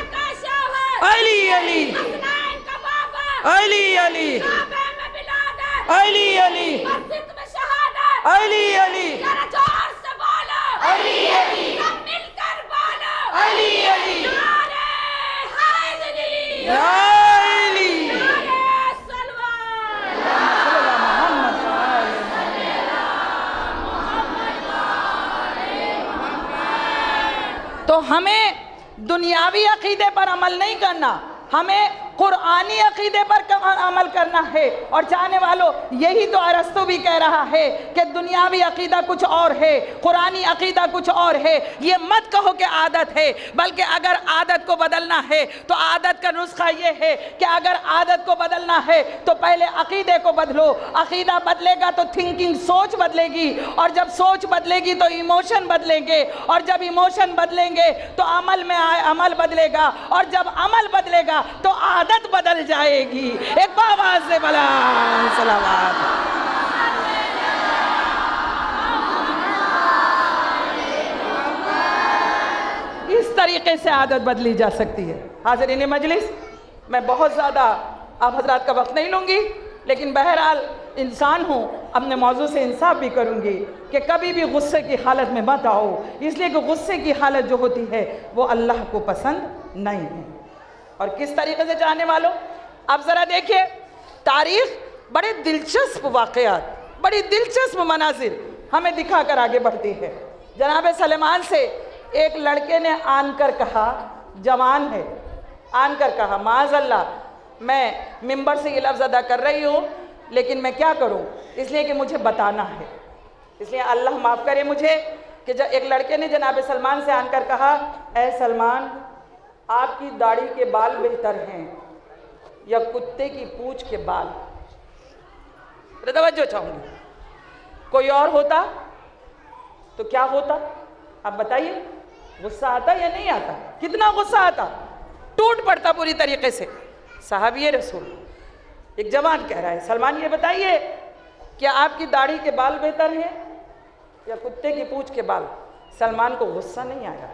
अली अली अली अली अली अली तो हमें दुनियावी अकीदे पर अमल नहीं करना, हमें कुरानी अकीदे पर अमल करना है। और चाहने वालों, यही तो अरस्तु भी कह रहा है कि दुनियावी अकीदा कुछ और है, कुरानी अकीदा कुछ और है। ये मत कहो कि आदत है, बल्कि अगर आदत को बदलना है तो आदत का नुस्खा ये है कि अगर आदत को बदलना है तो पहले अकीदे को बदलो। अकीदा बदलेगा तो थिंकिंग, सोच बदलेगी, और जब सोच बदलेगी तो इमोशन बदलेंगे, और जब इमोशन बदलेंगे तो अमल में अमल बदलेगा, और जब अमल बदलेगा तो आदत बदल जाएगी। एक बाबा से बला सलावत। इस तरीके से आदत बदली जा सकती है। हाज़रीन मजलिस, मैं बहुत ज़्यादा आप हजरात का वक्त नहीं लूँगी, लेकिन बहरहाल इंसान हूँ, अपने मौजू से इंसाफ भी करूँगी कि कभी भी गुस्से की हालत में मत आओ, इसलिए कि गुस्से की हालत जो होती है वो अल्लाह को पसंद नहीं है। और किस तरीके से चाहने वालों, अब ज़रा देखिए तारीख़, बड़े दिलचस्प वाक़यात, बड़ी दिलचस्प मनाजिर हमें दिखा कर आगे बढ़ती है। जनाब सलेमान से एक लड़के ने आन कर कहा, जवान है, आन कर कहा, माज़अल्लाह मैं मिंबर से ये लफ्ज़ अदा कर रही हूँ, लेकिन मैं क्या करूँ, इसलिए कि मुझे बताना है, इसलिए अल्लाह माफ़ करे मुझे। कि जब एक लड़के ने जनाब सलमान से आन कर कहा, ए सलमान, आपकी दाढ़ी के बाल बेहतर हैं या कुत्ते की पूंछ के बाल? तवज्जो चाहूँगी। कोई और होता तो क्या होता? आप बताइए, गुस्सा आता या नहीं आता? कितना गुस्सा आता, टूट पड़ता पूरी तरीके से। साहबी रसूल, एक जवान कह रहा है, सलमान ये बताइए क्या आपकी दाढ़ी के बाल बेहतर हैं या कुत्ते की पूंछ के बाल? सलमान को गुस्सा नहीं आया।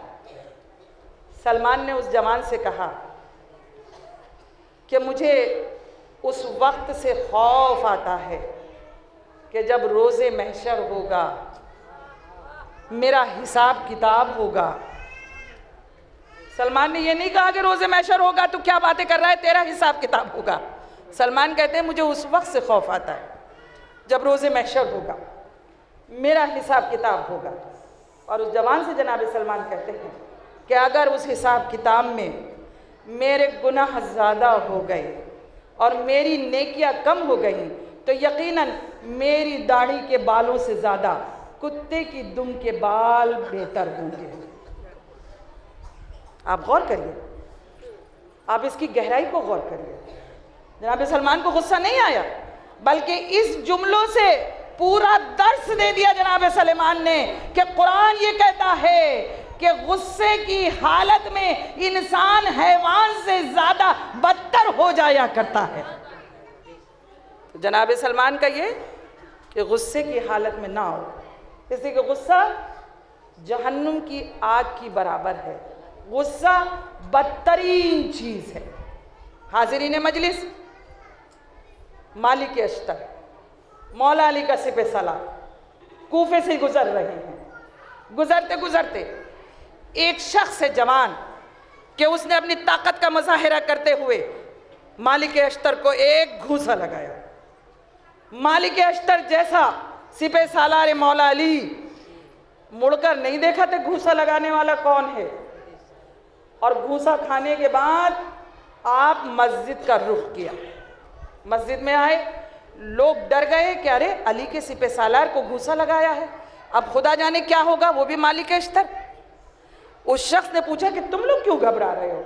सलमान ने उस जवान से कहा कि मुझे उस वक्त से खौफ आता है कि जब रोज़े महशर होगा, मेरा हिसाब किताब होगा। सलमान ने ये नहीं कहा कि रोज़े महशर होगा तो क्या बातें कर रहा है, तेरा हिसाब किताब होगा। सलमान कहते हैं मुझे उस वक्त से खौफ आता है जब रोज़े महशर होगा, मेरा हिसाब किताब होगा। और उस जवान से जनाब सलमान कहते हैं कि अगर उस हिसाब किताब में मेरे गुनाह ज़्यादा हो गए और मेरी नेकियां कम हो गई तो यकीनन मेरी दाढ़ी के बालों से ज़्यादा कुत्ते की दुम के बाल बेहतर होंगे। आप गौर करिए, आप इसकी गहराई को गौर करिए। जनाब सलमान को गुस्सा नहीं आया, बल्कि इस जुमलों से पूरा दर्स दे दिया जनाब सलमान ने कि कुरान ये कहता है कि गुस्से की हालत में इंसान हैवान से ज्यादा बदतर हो जाया करता है। तो जनाब सलमान का ये कि गुस्से की हालत में ना हो, इसलिए कि गुस्सा जहन्नुम की आग की बराबर है। गुस्सा बदतरीन चीज है। हाजिरीन मजलिस, मालिक अश्तर मौला अली का सिपह सलार कूफे से गुजर रहे हैं। गुजरते गुजरते एक शख्स है जवान कि उसने अपनी ताकत का मुजाहिरा करते हुए मालिक अश्तर को एक घूसा लगाया। मालिक अश्तर जैसा सिपह सालार मौला अली मुड़कर नहीं देखा था घूसा लगाने वाला कौन है, और घूसा खाने के बाद आप मस्जिद का रुख किया। मस्जिद में आए, लोग डर गए कि अरे अली के सिपह सालार को घूसा लगाया है, अब खुदा जाने क्या होगा, वो भी मालिक अश्तर। उस शख्स ने पूछा कि तुम लोग क्यों घबरा रहे हो?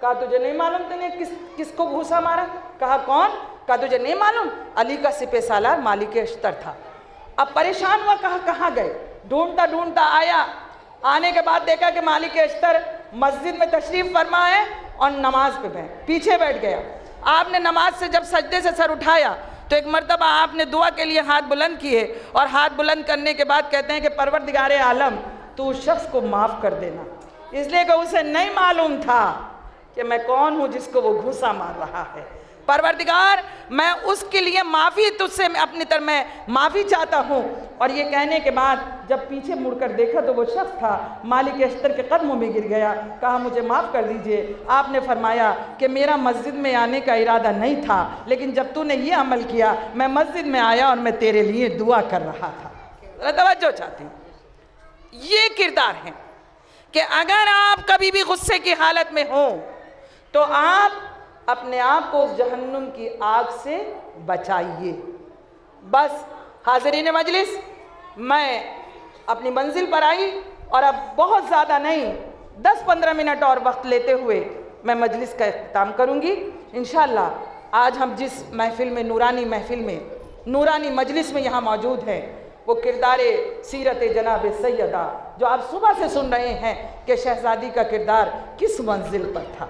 कहा तुझे नहीं मालूम तूने किसको घूसा मारा? कहा कौन? कहा तुझे नहीं मालूम, अली का सिपह सालार मालिक अश्तर था। अब परेशान हुआ, कहा कहाँ गए? ढूंढता ढूंढता आया। आने के बाद देखा कि मालिक अश्तर मस्जिद में तशरीफ फरमा है और नमाज पे पीछे बैठ गया। आपने नमाज से जब सजदे से सर उठाया तो एक मर्तबा आपने दुआ के लिए हाथ बुलंद किए, और हाथ बुलंद करने के बाद कहते हैं कि परवरदिगारे आलम तू उस शख्स को माफ़ कर देना, इसलिए कि उसे नहीं मालूम था कि मैं कौन हूँ जिसको वो घूसा मार रहा है। परवरदिगार मैं उसके लिए माफ़ी तुझसे अपनी तरफ मैं माफ़ी चाहता हूँ। और ये कहने के बाद जब पीछे मुड़कर देखा तो वो शख्स था मालिक अश्तर के कदमों में गिर गया। कहा मुझे माफ़ कर दीजिए। आपने फरमाया कि मेरा मस्जिद में आने का इरादा नहीं था, लेकिन जब तूने ये अमल किया मैं मस्जिद में आया और मैं तेरे लिए दुआ कर रहा था। तवज्जो चाहती हूँ, ये किरदार है कि अगर आप कभी भी गुस्से की हालत में हो तो आप अपने आप को उस जहन्नुम की आग से बचाइए। बस हाज़रीन मजलिस, मैं अपनी मंजिल पर आई और अब बहुत ज़्यादा नहीं 10-15 मिनट और वक्त लेते हुए मैं मजलिस का इख्तिताम करूँगी इंशाअल्लाह। आज हम जिस महफ़िल में नूरानी मजलिस में यहाँ मौजूद हैं वो किरदार सीरत जनाब सैयदा जो आप सुबह से सुन रहे हैं कि शहज़ादी का किरदार किस मंजिल पर था,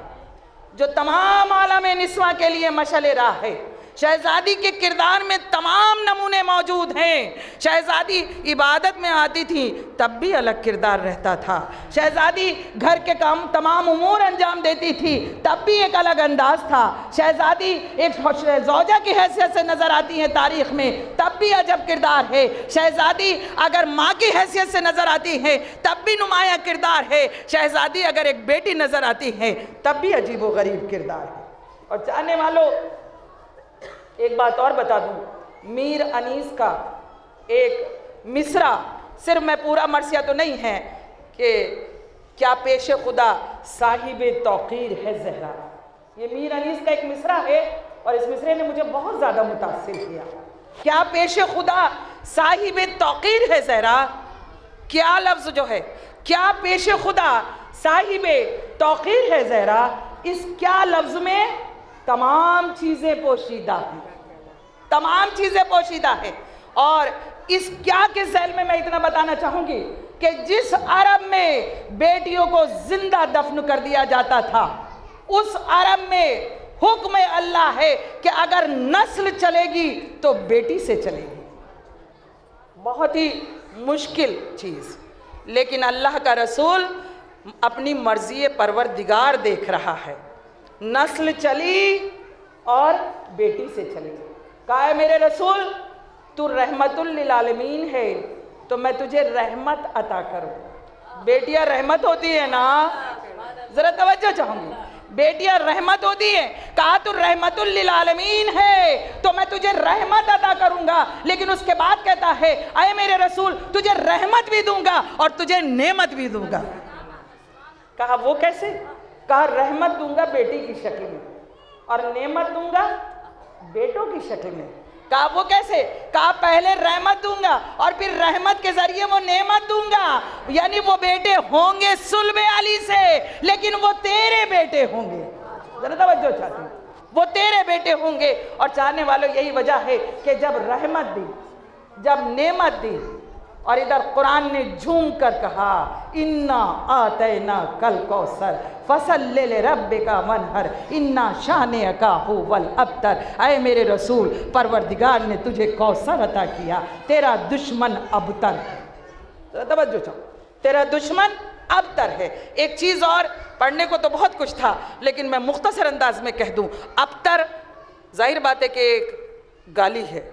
जो तमाम आलम निस्वा के लिए मशअल राह है। शहज़ादी के किरदार में तमाम नमूने मौजूद हैं। शहज़ादी इबादत में आती थी तब भी अलग किरदार रहता था। शहज़ादी घर के काम तमाम उमूर अंजाम देती थी तब भी एक अलग अंदाज था। शहज़ादी एक ज़ौजा की हैसियत से नज़र आती है तारीख़ में तब भी अजब किरदार है। शहज़ादी अगर माँ की हैसियत से नज़र आती है तब भी नुमाया किरदार है। शहज़ादी अगर एक बेटी नज़र आती है तब भी अजीब व गरीब किरदार है। और चाहने वालों, एक बात और बता दूं, मीर अनीस का एक मिसरा, सिर्फ मैं पूरा मरसिया तो नहीं है कि क्या पेश खुदा साहिब तौकीर है ज़हरा, ये मीर अनीस का एक मिसरा है और इस मिसरे ने मुझे बहुत ज़्यादा मुतासिर किया। क्या पेश खुदा साहिब तौकीर है ज़हरा, क्या लफ्ज़ जो है, क्या पेश खुदा साहिब तौकीर है ज़हरा, इस क्या लफ्ज़ में तमाम चीज़ें पोशीदा हैं, तमाम चीज़ें पोशीदा हैं। और इस क्या के ज़ैल में मैं इतना बताना चाहूँगी कि जिस अरब में बेटियों को जिंदा दफन कर दिया जाता था उस अरब में हुक्म अल्लाह है कि अगर नस्ल चलेगी तो बेटी से चलेगी। बहुत ही मुश्किल चीज़, लेकिन अल्लाह का रसूल अपनी मर्ज़ी परवरदिगार देख रहा है। नस्ल चली और बेटी से चली। कहा है मेरे रसूल तू रहमतुल लिल आलमीन है तो मैं तुझे रहमत अता करूँ। बेटियां रहमत होती है ना, ज़रा तवज्जो चाहूँगी। बेटियां रहमत होती है। कहा तू रहमतुल लिल आलमीन है तो मैं तुझे रहमत अता करूंगा, लेकिन उसके बाद कहता है अय मेरे रसूल तुझे रहमत भी दूंगा और तुझे नेमत भी दूंगा। कहा वो कैसे? कहा रहमत दूंगा बेटी की शक्ल में और नेमत दूंगा बेटों की शक्ल में। कहा वो कैसे? कहा पहले रहमत दूंगा और फिर रहमत के जरिए वो नेमत दूंगा, यानी वो बेटे होंगे सुल्बे अली से, लेकिन वो तेरे बेटे होंगे। जरा तवज्जो चाहती हूं, वो तेरे बेटे होंगे। और चाहने वालों यही वजह है कि जब रहमत दी, जब नेमत दी, और इधर कुरान ने झूम कर कहा इन्ना आतैना कल कौसर फसल्ले ले रब्बिका वनहर इन्ना शानिअका हुवल अब्तर। ऐ मेरे रसूल परवरदिगार ने तुझे कौसर अता किया, तेरा दुश्मन अबतर है। तवज्जो चाहो, तेरा दुश्मन अबतर है। एक चीज़ और, पढ़ने को तो बहुत कुछ था लेकिन मैं मुख्तसर अंदाज में कह दूं, अबतर जाहिर बात है कि एक गाली है,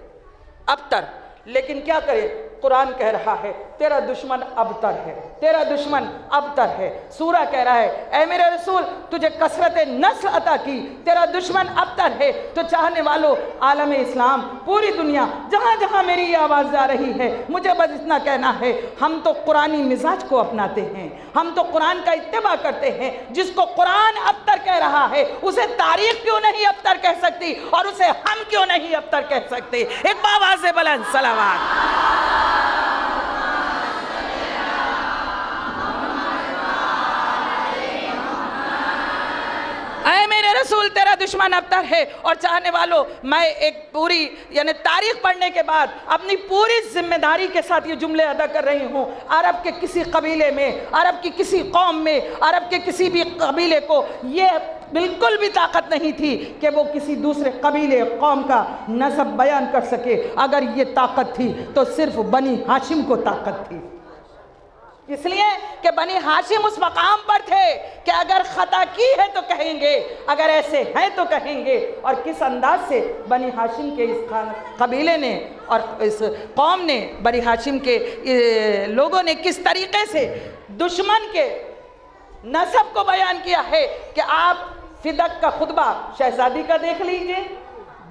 अबतर, लेकिन क्या करे, कुरान कह रहा है तेरा दुश्मन अबतर है, तेरा दुश्मन अबतर है। सूरा कह रहा है ऐ मेरे रसूल तुझे कसरत नस्ल अता की, तेरा दुश्मन अबतर है। तो चाहने वालों आलम इस्लाम, पूरी दुनिया जहाँ जहाँ मेरी ये आवाज़ जा रही है, मुझे बस इतना कहना है, हम तो कुरानी मिजाज को अपनाते हैं, हम तो कुरान का इत्तेबा करते हैं। जिसको कुरान अबतर कह रहा है उसे तारीख क्यों नहीं अबतर कह सकती और उसे हम क्यों नहीं अबतर कह सकते? एक बाबा से बुलंद सलावत। ऐ मेरे रसूल तेरा दुश्मन अबतर है। और चाहने वालों मैं एक पूरी यानी तारीख पढ़ने के बाद अपनी पूरी जिम्मेदारी के साथ ये जुमले अदा कर रही हूँ। अरब के किसी कबीले में, अरब की किसी कौम में, अरब के किसी भी कबीले को ये बिल्कुल भी ताकत नहीं थी कि वो किसी दूसरे कबीले कौम का नसब बयान कर सके। अगर ये ताकत थी तो सिर्फ बनी हाशिम को ताकत थी, इसलिए कि बनी हाशिम उस मकाम पर थे कि अगर खता की है तो कहेंगे, अगर ऐसे हैं तो कहेंगे। और किस अंदाज से बनी हाशिम के इस कबीले ने और इस कौम ने, बनी हाशिम के लोगों ने किस तरीके से दुश्मन के नसब को बयान किया है कि आप फिदक का खुतबा शहजादी का देख लीजिए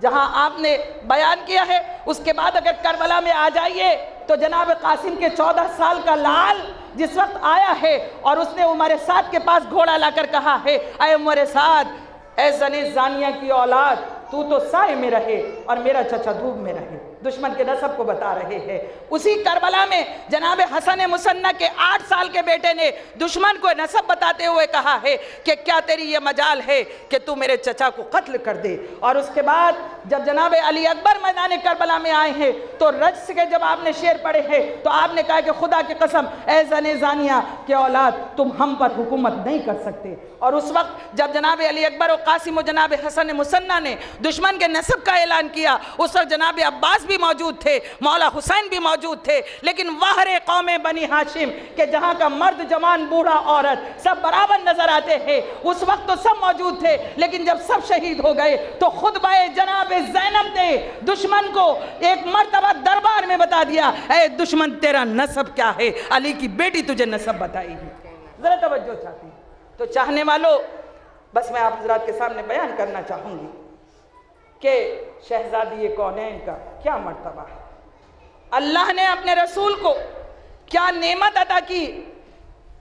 जहां आपने बयान किया है। उसके बाद अगर करबला में आ जाइए तो जनाब कासिम के 14 साल का लाल जिस वक्त आया है और उसने उमर साद के पास घोड़ा लाकर कहा है ऐ उमर साद, ऐ ज़ने ज़ानिया की औलाद, तू तो साए में रहे और मेरा चचा धूप में रहे। दुश्मन के नसब को बता रहे हैं। उसी करबला में जनाब हसन मुसन्ना के 8 साल के बेटे ने दुश्मन को नसब बताते हुए कहा है कि क्या तेरी ये मजाल है कि तू मेरे चचा को कत्ल कर दे। और उसके बाद जब जनाब अली अकबर मैदान करबला में आए हैं तो रज्स के जब आपने शेर पढ़े हैं तो आपने कहा कि खुदा की कसम ऐ ज़ने ज़ानिया के औलाद, तुम हम पर हुकूमत नहीं कर सकते। और उस वक्त जब जनाब अली अकबर और कासिम और जनाब हसन मुसन्ना ने दुश्मन के नसब का ऐलान किया, उस वक्त जनाब अब्बास भी मौजूद थे, मौला हुसैन भी मौजूद थे। लेकिन वाहरे कौमे बनी हाशिम के जहाँ का मर्द जवान बूढ़ा औरत सब बराबर नजर आते हैं, उस वक्त तो सब मौजूद थे। लेकिन जब सब शहीद हो गए तो खुतबा जनाब ज़ैनब ने दुश्मन को एक मर्तबा दरबार में बता दिया, ऐ दुश्मन तेरा नसब क्या है, अली की बेटी तुझे नसब बताएगी। जरा तवज्जो चाहती हूँ। तो चाहने वालों बस मैं आप हजरात के सामने बयान करना चाहूँगी कि शहजादी कौनैन का क्या मर्तबा है। अल्लाह ने अपने रसूल को क्या नेमत अता की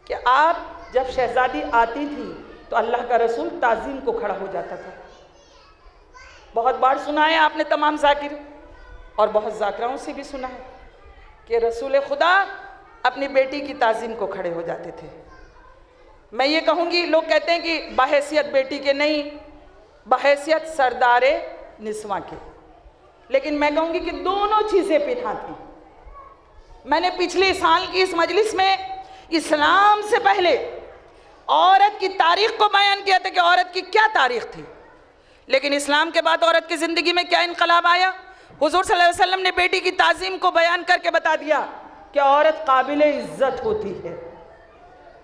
कि आप जब शहजादी आती थी तो अल्लाह का रसूल ताज़ीम को खड़ा हो जाता था। बहुत बार सुना है आपने तमाम ज़ाकिर और बहुत ज़ाकराओं से भी सुना है कि रसूल खुदा अपनी बेटी की ताज़ीम को खड़े हो जाते थे। मैं ये कहूँगी, लोग कहते हैं कि बहैसियत बेटी के नहीं, बहैसियत सरदारे निस्वा के, लेकिन मैं कहूँगी कि दोनों चीज़ें पिता थी। मैंने पिछले साल की इस मजलिस में इस्लाम से पहले औरत की तारीख़ को बयान किया था कि औरत की क्या तारीख़ थी, लेकिन इस्लाम के बाद औरत की ज़िंदगी में क्या इनकलाब आया। हुज़ूर सल्लल्लाहु अलैहि वसल्लम ने बेटी की ताज़ीम को बयान करके बता दिया कि औरत काबिल इज़्ज़त होती है,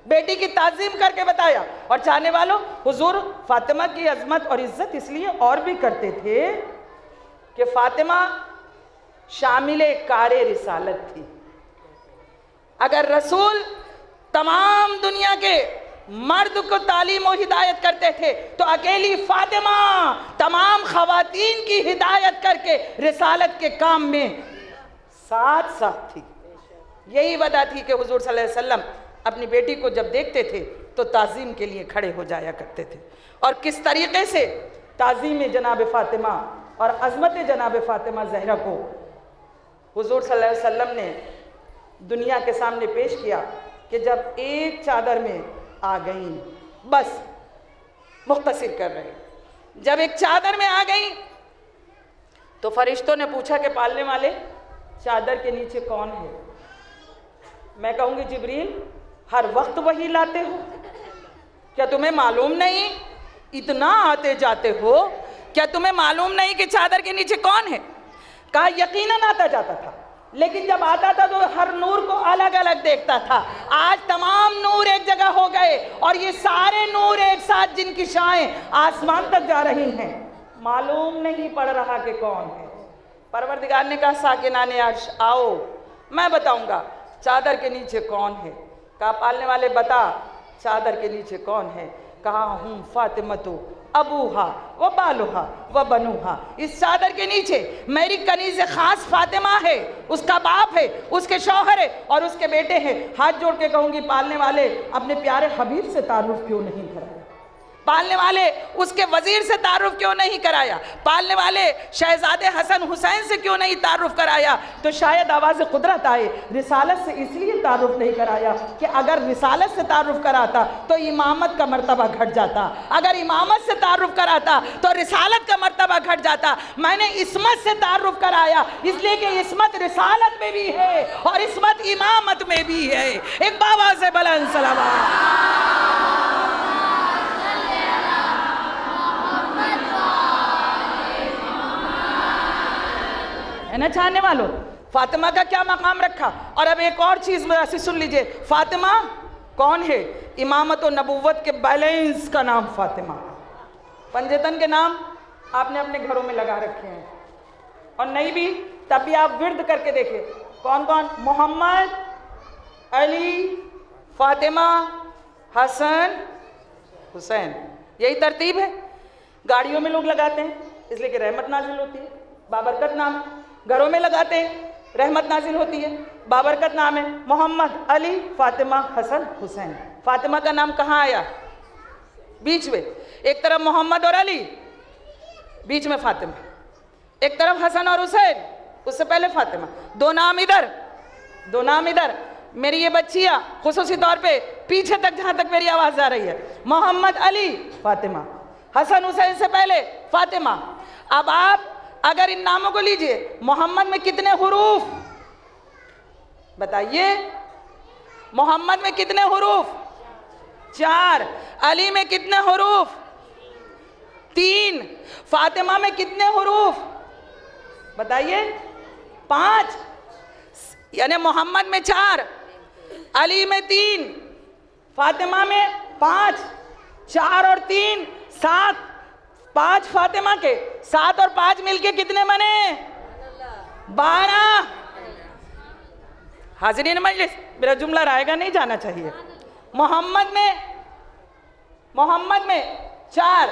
बेटी की ताज़ीम करके बताया। और चाहने वालों हुजूर फातिमा की अजमत और इज्जत इसलिए और भी करते थे कि फातिमा शामिल कारे रिसालत थी। अगर रसूल तमाम दुनिया के मर्द को तालीम और हिदायत करते थे, तो अकेली फातिमा तमाम खवातीन की हिदायत करके रिसालत के काम में साथ साथ थी। यही वजह थी कि हुजूर सल्लल्लाहु अलैहि वसल्लम अपनी बेटी को जब देखते थे तो ताज़ीम के लिए खड़े हो जाया करते थे। और किस तरीके से ताज़ीम जनाब फातिमा और अज़मत जनाब फातिमा ज़हरा को हुजूर सल्लल्लाहु अलैहि वसल्लम ने दुनिया के सामने पेश किया कि जब एक चादर में आ गई, बस मुख्तसर कर रहे, जब एक चादर में आ गई तो फरिश्तों ने पूछा कि पालने वाले चादर के नीचे कौन है? मैं कहूँगी जिब्रील, हर वक्त वही लाते हो, क्या तुम्हें मालूम नहीं? इतना आते जाते हो, क्या तुम्हें मालूम नहीं कि चादर के नीचे कौन है? कहा यकीनन आता जाता था, लेकिन जब आता था तो हर नूर को अलग अलग देखता था। आज तमाम नूर एक जगह हो गए और ये सारे नूर एक साथ जिनकी शाएं आसमान तक जा रही हैं, मालूम नहीं पड़ रहा कि कौन है। परवरदिगार ने कहा साकिनाने अर्श आओ, मैं बताऊंगा चादर के नीचे कौन है। कहा पालने वाले बता चादर के नीचे कौन है? कहा हूँ फातिमतु अबूहा व बालुहा व बनुहा, इस चादर के नीचे मेरी कनीज़ खास फातिमा है, उसका बाप है, उसके शौहर है और उसके बेटे हैं। हाथ जोड़ के कहूँगी पालने वाले अपने प्यारे हबीब से तारुफ क्यों नहीं कराया? पालने वाले उसके वजीर से तारुफ क्यों नहीं कराया? पालने वाले शहजादे हसन हुसैन से क्यों नहीं तारुफ कराया? तो शायद आवाज़ कुदरत आए, रिसालत से इसलिए तारुफ नहीं कराया कि अगर रिसालत से तारुफ कराता तो इमामत का मर्तबा घट जाता, अगर इमामत से तारुफ कराता तो रिसालत का मर्तबा घट जाता। मैंने इस्मत से तारुफ कराया इसलिए कि इस्मत रिसालत में भी है और इस्मत इमामत में भी है। एक बाबा से बुलंद सलावत। है ना चाहने वालों, फातिमा का क्या मकाम रखा। और अब एक और चीज़ मेरा से सुन लीजिए, फातिमा कौन है? इमामत और नबुव्वत के बैलेंस का नाम फातिमा। पंजतन के नाम आपने अपने घरों में लगा रखे हैं और नहीं भी तब भी आप विर्द करके देखिए कौन कौन? मोहम्मद, अली, फातिमा, हसन, हुसैन, यही तरतीब है। गाड़ियों में लोग लगाते हैं इसलिए कि रहमत नाजिल होती है, बाबरकत नाम है। घरों में लगाते हैं, रहमत नाजिल होती है, बाबरकत नाम है। मोहम्मद, अली, फातिमा, हसन, हुसैन। फातिमा का नाम कहाँ आया? बीच में, एक तरफ मोहम्मद और अली, बीच में फातिमा, एक तरफ हसन और हुसैन, उससे पहले फातिमा। दो नाम इधर, दो नाम इधर। मेरी ये बच्चियाँ खुसूसी तौर पे पीछे तक जहाँ तक मेरी आवाज़ आ रही है, मोहम्मद, अली, फातिमा, हसन हुसैन से पहले फातिमा। अब आप अगर इन नामों को लीजिए, मोहम्मद में कितने हुरूफ बताइए? मोहम्मद में कितने हुरूफ? 4। अली में कितने हुरूफ? 3। फातिमा में कितने हुरूफ बताइए? 5। यानी मोहम्मद में 4, अली में 3, फातिमा में 5। 4 और 3 7, 5 फातिमा के, 7 और 5 मिलके कितने बने? 12। हाज़रीन मजलिस, मेरा जुमला रहेगा नहीं जाना चाहिए। मोहम्मद में 4,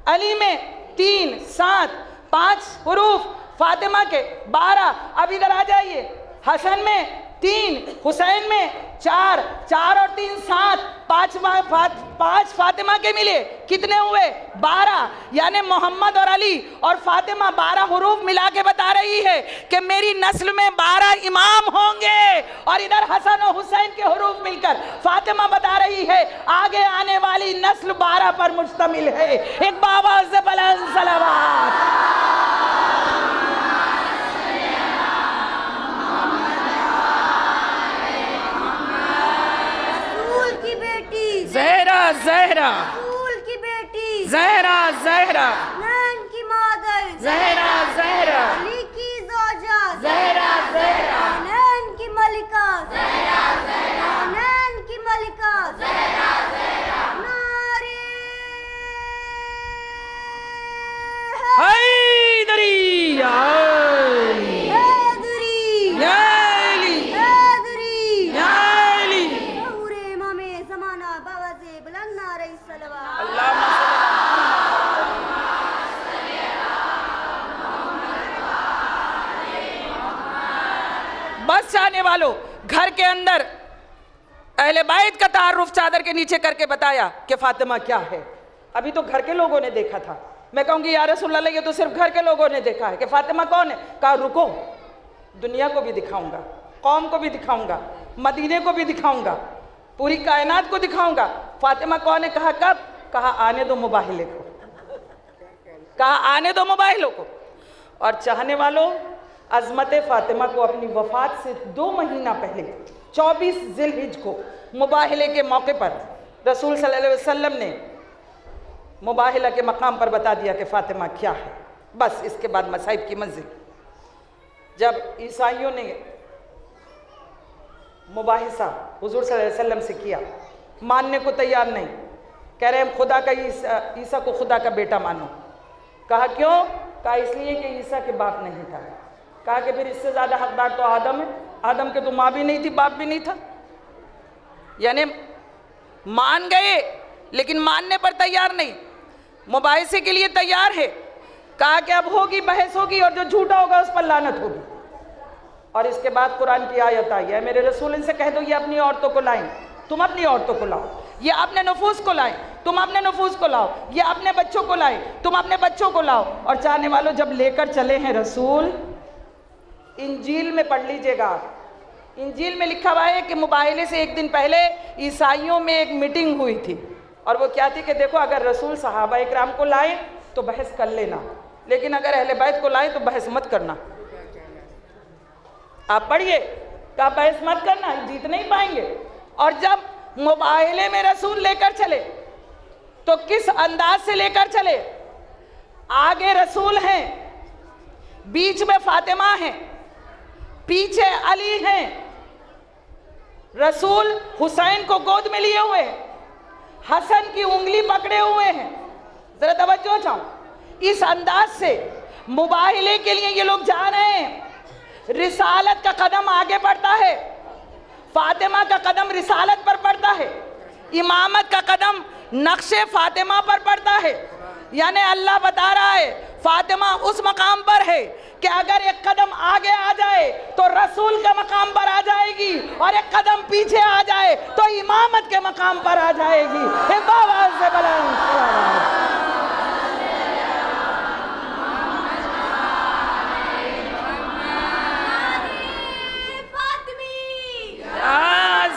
अली में 3, 7, 5 हुरूफ, फातिमा के 12। अब इधर आ जाइए, हसन में 3, हुसैन में 4, 4 और 3 7, 5 फातिमा के मिले कितने हुए? 12। यानी मोहम्मद और अली और फातिमा 12 हुरूफ मिला के बता रही है कि मेरी नस्ल में 12 इमाम होंगे। और इधर हसन और हुसैन के हुरूफ मिलकर फातिमा बता रही है आगे आने वाली नस्ल 12 पर मुश्तमिल है। एक बाबा से बुलंद सलावत। ज़हरा ज़हरा की बेटी, ज़हरा ज़हरा नैन की मादर, ज़हरा ज़हरा अली की ज़ौजा, ज़हरा ज़हरा नैन की मलिका, ज़हरा ज़हरा नैन की मलिका, ज़हरा ज़हरा नारे हैदरी हैदरी याली हैदरी याली। पूरे इमामे ज़माना बाबा से बुलंद सलवात। अल्लाहुम्मा बस चाहने वालों, घर के अंदर अहले बैत का तारुफ चादर के नीचे करके बताया कि फातिमा क्या है। अभी तो घर के लोगों ने देखा था। मैं कहूँगी या रसूलल्लाह, ये तो सिर्फ घर के लोगों ने देखा है कि फातिमा कौन है। कहा रुको, दुनिया को भी दिखाऊंगा, कौम को भी दिखाऊंगा, मदीने को भी दिखाऊंगा, पूरी कायनात को दिखाऊंगा फातिमा कौन है। कहा कब? कहा आने दो मुबाहिले को, कहा आने दो मुबाहिलों को। और चाहने वालों, अजमत फातिमा को अपनी वफात से 2 महीना पहले 24 जिलहिज को मुबाहिले के मौके पर रसूल सल्लल्लाहु अलैहि वसल्लम ने मुबाहिला के मकाम पर बता दिया कि फ़ातिमा क्या है। बस इसके बाद मसाइब की मंजिल। जब ईसाइयों ने मुबाहिसा हुजूर सल्लल्लाहु अलैहि वसल्लम से किया, मानने को तैयार नहीं, कह रहे हम खुदा का ईसा को खुदा का बेटा मानो। कहा क्यों? कहा इसलिए कि ईसा के बाप नहीं था। कहा कि फिर इससे ज़्यादा हकदार तो आदम है। आदम के तो माँ भी नहीं थी, बाप भी नहीं था। यानी मान गए लेकिन मानने पर तैयार नहीं, मुबाहिसे के लिए तैयार है। कहा कि अब होगी, बहस होगी और जो झूठा होगा उस पर लानत होगी। और इसके बाद कुरान की आयत आई है, मेरे रसूल इनसे कह दो ये अपनी औरतों को लाएं, तुम अपनी औरतों को लाओ, ये अपने नफूस को लाएं, तुम अपने नफूस को लाओ, ये अपने बच्चों को लाएं, तुम अपने बच्चों को लाओ। और चाहने वालों, जब लेकर चले हैं रसूल, इंजील में पढ़ लीजिएगा, इंजील में लिखा हुआ है कि मुबाहिले से एक दिन पहले ईसाइयों में एक मीटिंग हुई थी। और वो क्या थी कि देखो अगर रसूल सहाबा इकराम को लाए तो बहस कर लेना, लेकिन अगर अहले बैत को लाए तो बहस मत करना। आप पढ़िए, तो बहस मत करना, जीत नहीं पाएंगे। और जब मुबाहिले में रसूल लेकर चले तो किस अंदाज से लेकर चले? आगे रसूल हैं, बीच में फातिमा है, पीछे अली हैं, रसूल हुसैन को गोद में लिए हुए हैं, हसन की उंगली पकड़े हुए हैं। जरा तवज्जो चाहूं, इस अंदाज से मुबाहिले के लिए ये लोग जा रहे हैं। रिसालत का कदम आगे बढ़ता है, फातिमा का कदम रिसालत पर पड़ता है, इमामत का कदम नक्शे फातिमा पर पड़ता है। यानी अल्लाह बता रहा है फातिमा उस मकाम पर है कि अगर एक कदम आगे आ जाए तो रसूल के मकाम पर आ जाएगी, और एक कदम पीछे आ जाए तो इमामत के मकाम पर आ जाएगी।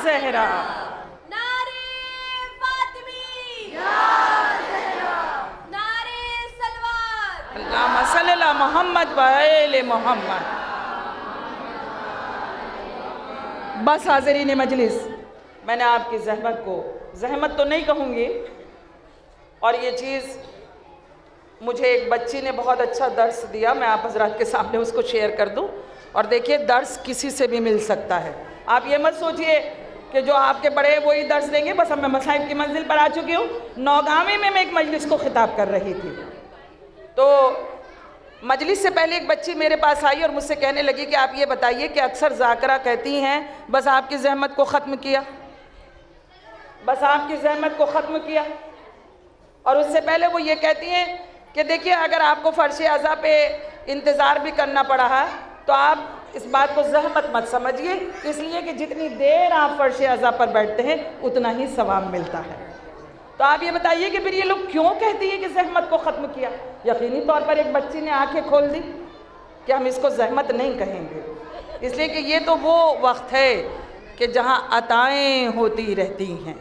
ज़हरा सल्लल्लाहु मोहम्मद वाले मोहम्मद। बस हाज़रीन मजलिस, मैंने आपकी जहमत तो नहीं कहूँगी, और ये चीज़ मुझे एक बच्ची ने बहुत अच्छा दर्स दिया, मैं आप हजरात के सामने उसको शेयर कर दूँ। और देखिए, दर्स किसी से भी मिल सकता है। आप ये मत सोचिए कि जो आपके बड़े वही दर्स देंगे। बस अब मैं मसाइब की मंजिल पर आ चुकी हूँ। नौगावी में मैं एक मजलिस को खिताब कर रही थी, तो मजलिस से पहले एक बच्ची मेरे पास आई और मुझसे कहने लगी कि आप ये बताइए कि अक्सर ज़ाकरा कहती हैं बस आपकी ज़हमत को ख़त्म किया, बस आपकी ज़हमत को ख़त्म किया। और उससे पहले वो ये कहती हैं कि देखिए, अगर आपको फ़र्श अज़ा पे इंतज़ार भी करना पड़ा है तो आप इस बात को ज़हमत मत समझिए, इसलिए कि जितनी देर आप फ़र्श अज़ा पर बैठते हैं उतना ही सवाब मिलता है। तो आप ये बताइए कि फिर ये लोग क्यों कहती है कि ज़हमत को ख़त्म किया? यकीनी तौर पर एक बच्ची ने आंखें खोल दी कि हम इसको ज़हमत नहीं कहेंगे, इसलिए कि ये तो वो वक्त है कि जहाँ अताएँ होती रहती हैं।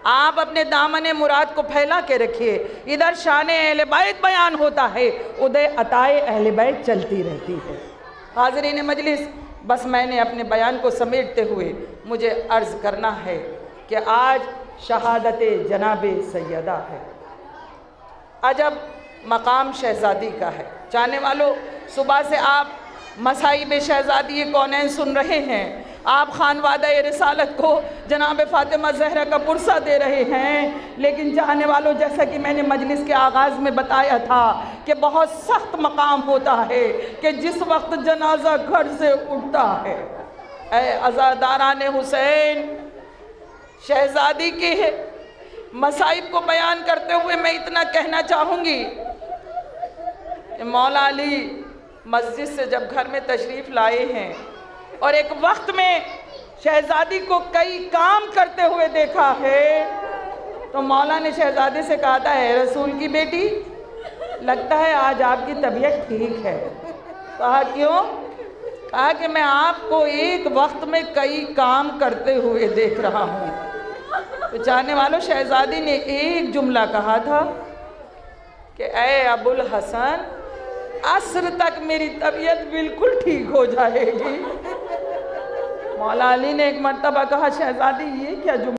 आप अपने दामन मुराद को फैला के रखिए, इधर शान अहले बैत बयान होता है, उधर अताए अहले बैत चलती रहती है। हाज़रीन मजलिस, बस मैंने अपने बयान को समेटते हुए मुझे अर्ज़ करना है कि आज शहादत जनाबे सैयदा है, अजब मकाम शहज़ादी का है। चाहने वालों, सुबह से आप मसाइब शहज़ादी कौनैन सुन रहे हैं, आप खानवादा रिसालत को जनाब फ़ातिमा ज़हरा का पुरसा दे रहे हैं। लेकिन चाहने वालों, जैसा कि मैंने मजलिस के आगाज़ में बताया था कि बहुत सख्त मकाम होता है कि जिस वक्त जनाजा घर से उठता है, ए अज़ादारान हुसैन शहज़ादी की है, मसाइब को बयान करते हुए मैं इतना कहना चाहूँगी कि मौला अली मस्जिद से जब घर में तशरीफ़ लाए हैं और एक वक्त में शहज़ादी को कई काम करते हुए देखा है, तो मौला ने शहज़ादी से कहा था, है रसूल की बेटी, लगता है आज आपकी तबीयत ठीक है। कहा क्यों? कहा कि मैं आपको एक वक्त में कई काम करते हुए देख रहा हूँ। तो चाहने वालों, शहज़ादी ने एक जुमला कहा था कि ए अबुल हसन, असर तक मेरी तबीयत बिल्कुल ठीक हो जाएगी। मौला अली ने एक मर्तबा कहा, शहज़ादी ये क्या जुमला